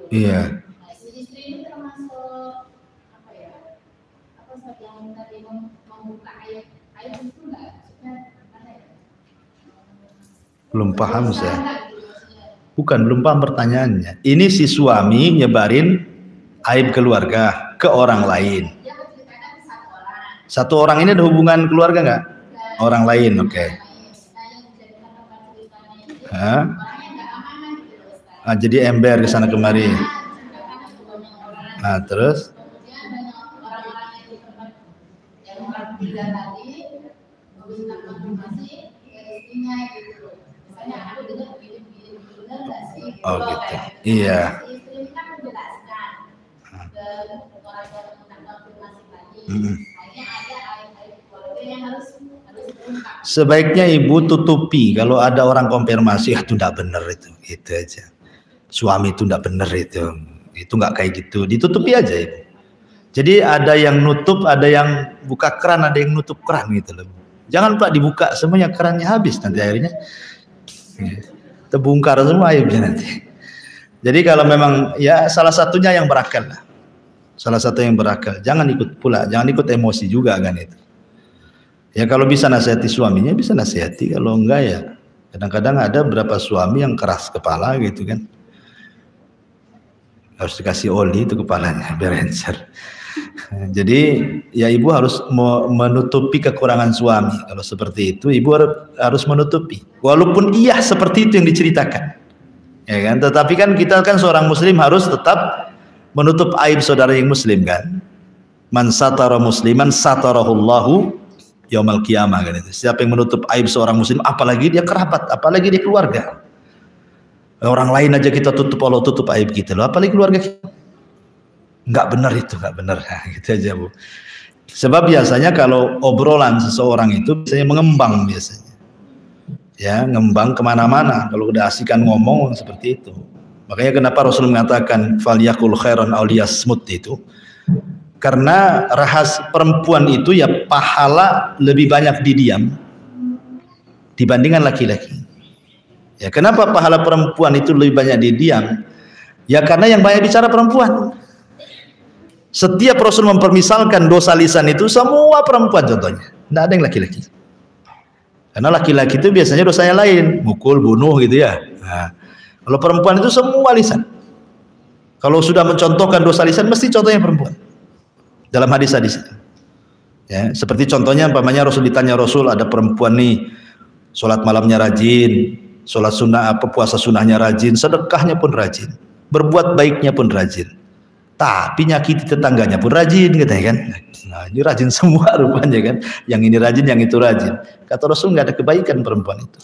[SPEAKER 2] Iya. Belum paham saya. Bukan, belum paham pertanyaannya. Ini si suami nyebarin aib keluarga ke orang lain. Satu orang ini ada hubungan keluarga nggak? Orang lain, oke. Okay. Jadi ember ke sana kemari. Nah, terus? Oh gitu. Iya. Sebaiknya ibu tutupi kalau ada orang konfirmasi, itu tidak benar itu aja. Suami itu tidak benar itu nggak kayak gitu, ditutupi aja ibu. Jadi ada yang nutup, ada yang buka keran, ada yang nutup keran gitu loh. Jangan pula dibuka semuanya, kerannya habis nanti akhirnya terbongkar semua aibnya nanti. Jadi kalau memang ya salah satunya yang berakal lah, salah satu yang berakal, jangan ikut pula, jangan ikut emosi juga kan itu. Ya kalau bisa nasihati suaminya bisa nasihati, kalau enggak ya kadang-kadang ada beberapa suami yang keras kepala gitu kan, harus dikasih oli itu kepalanya biar encer. Jadi ya ibu harus menutupi kekurangan suami. Kalau seperti itu ibu harus menutupi, walaupun iya seperti itu yang diceritakan, ya kan. Tetapi kan kita kan seorang muslim harus tetap menutup aib saudara yang muslim kan. Man satara musliman satarahullahu yaumal qiyamah kan itu. Siapa yang menutup aib seorang muslim, apalagi dia kerabat, apalagi dia keluarga. Orang lain aja kita tutup, Allah tutup aib kita loh, apalagi keluarga kita. Enggak benar itu, enggak benar. Nah, gitu aja, Bu. Sebab biasanya kalau obrolan seseorang itu biasanya mengembang biasanya. Ya, ngembang kemana-mana kalau udah asikan ngomong seperti itu. Makanya kenapa Rasul mengatakan falyakul khairan aw liyasmut itu. Karena rahasia perempuan itu ya pahala lebih banyak didiam dibandingkan laki-laki. Ya, kenapa pahala perempuan itu lebih banyak didiam? Ya karena yang banyak bicara perempuan. Setiap Rasul mempermisalkan dosa lisan itu semua perempuan contohnya, tidak ada yang laki-laki. Karena laki-laki itu biasanya dosanya lain, mukul, bunuh gitu ya. Nah, kalau perempuan itu semua lisan. Kalau sudah mencontohkan dosa lisan mesti contohnya perempuan. Dalam hadis-hadis. Ya, seperti contohnya umpamanya Rasul ditanya, Rasul ada perempuan nih sholat malamnya rajin, sholat sunnah apa puasa sunnahnya rajin, sedekahnya pun rajin, berbuat baiknya pun rajin, tapi nyakiti tetangganya pun rajin katanya kan. Nah ini rajin semua rupanya kan, yang ini rajin yang itu rajin. Kata Rasul nggak ada kebaikan perempuan itu.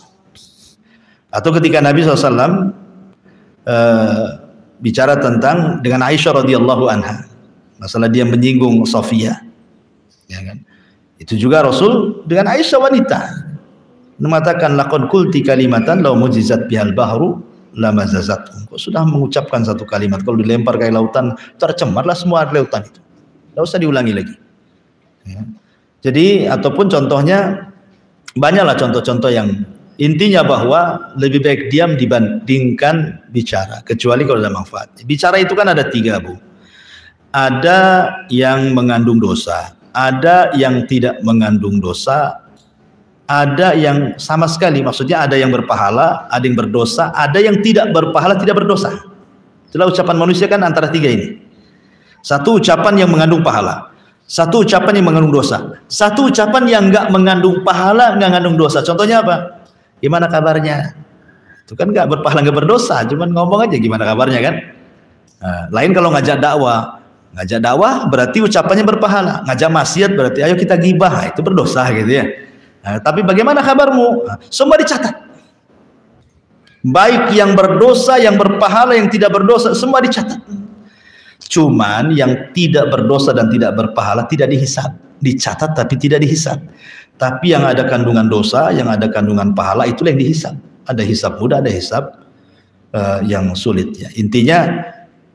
[SPEAKER 2] Atau ketika Nabi SAW bicara tentang dengan Aisyah radhiyallahu anha, masalah dia menyinggung Sofia, ya kan? Itu juga Rasul dengan Aisyah wanita mengatakan laqad qulti kalimatan law mujizat bihal bahru lamazazat. Kok sudah mengucapkan satu kalimat kalau dilempar ke lautan tercemarlah semua air lautan itu. Tidak usah diulangi lagi. Ya. Jadi ataupun contohnya banyaklah contoh-contoh yang intinya bahwa lebih baik diam dibandingkan bicara, kecuali kalau ada manfaat. Bicara itu kan ada tiga, Bu. Ada yang mengandung dosa, ada yang tidak mengandung dosa, ada yang sama sekali, maksudnya ada yang berpahala, ada yang berdosa, ada yang tidak berpahala, tidak berdosa. Itulah ucapan manusia kan antara tiga ini. Satu ucapan yang mengandung pahala, satu ucapan yang mengandung dosa, satu ucapan yang enggak mengandung pahala, enggak mengandung dosa. Contohnya apa? Gimana kabarnya? Itu kan enggak berpahala, enggak berdosa, cuman ngomong aja gimana kabarnya kan. Nah, lain kalau ngajak dakwah. Ngajak dakwah berarti ucapannya berpahala, ngajak maksiat berarti ayo kita gibah, itu berdosa gitu ya. Nah, tapi bagaimana kabarmu? Nah, semua dicatat. Baik yang berdosa, yang berpahala, yang tidak berdosa, semua dicatat. Cuman yang tidak berdosa dan tidak berpahala tidak dihisab, dicatat tapi tidak dihisab. Tapi yang ada kandungan dosa, yang ada kandungan pahala itulah yang dihisab. Ada hisab mudah, ada hisab yang sulit ya. Intinya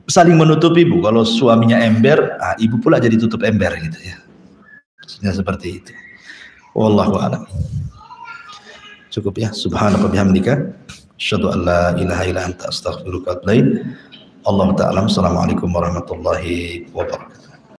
[SPEAKER 2] saling menutupi, Bu. Kalau suaminya ember, ibu pula jadi tutup ember gitu ya. Maksudnya seperti itu. Wallahu a'lam. Cukup ya. Subhanaka bihamdika asyhadu an la ilaha illa anta astaghfiruka wa atubu ilaik. Allahu ta'ala. Assalamualaikum warahmatullahi wabarakatuh.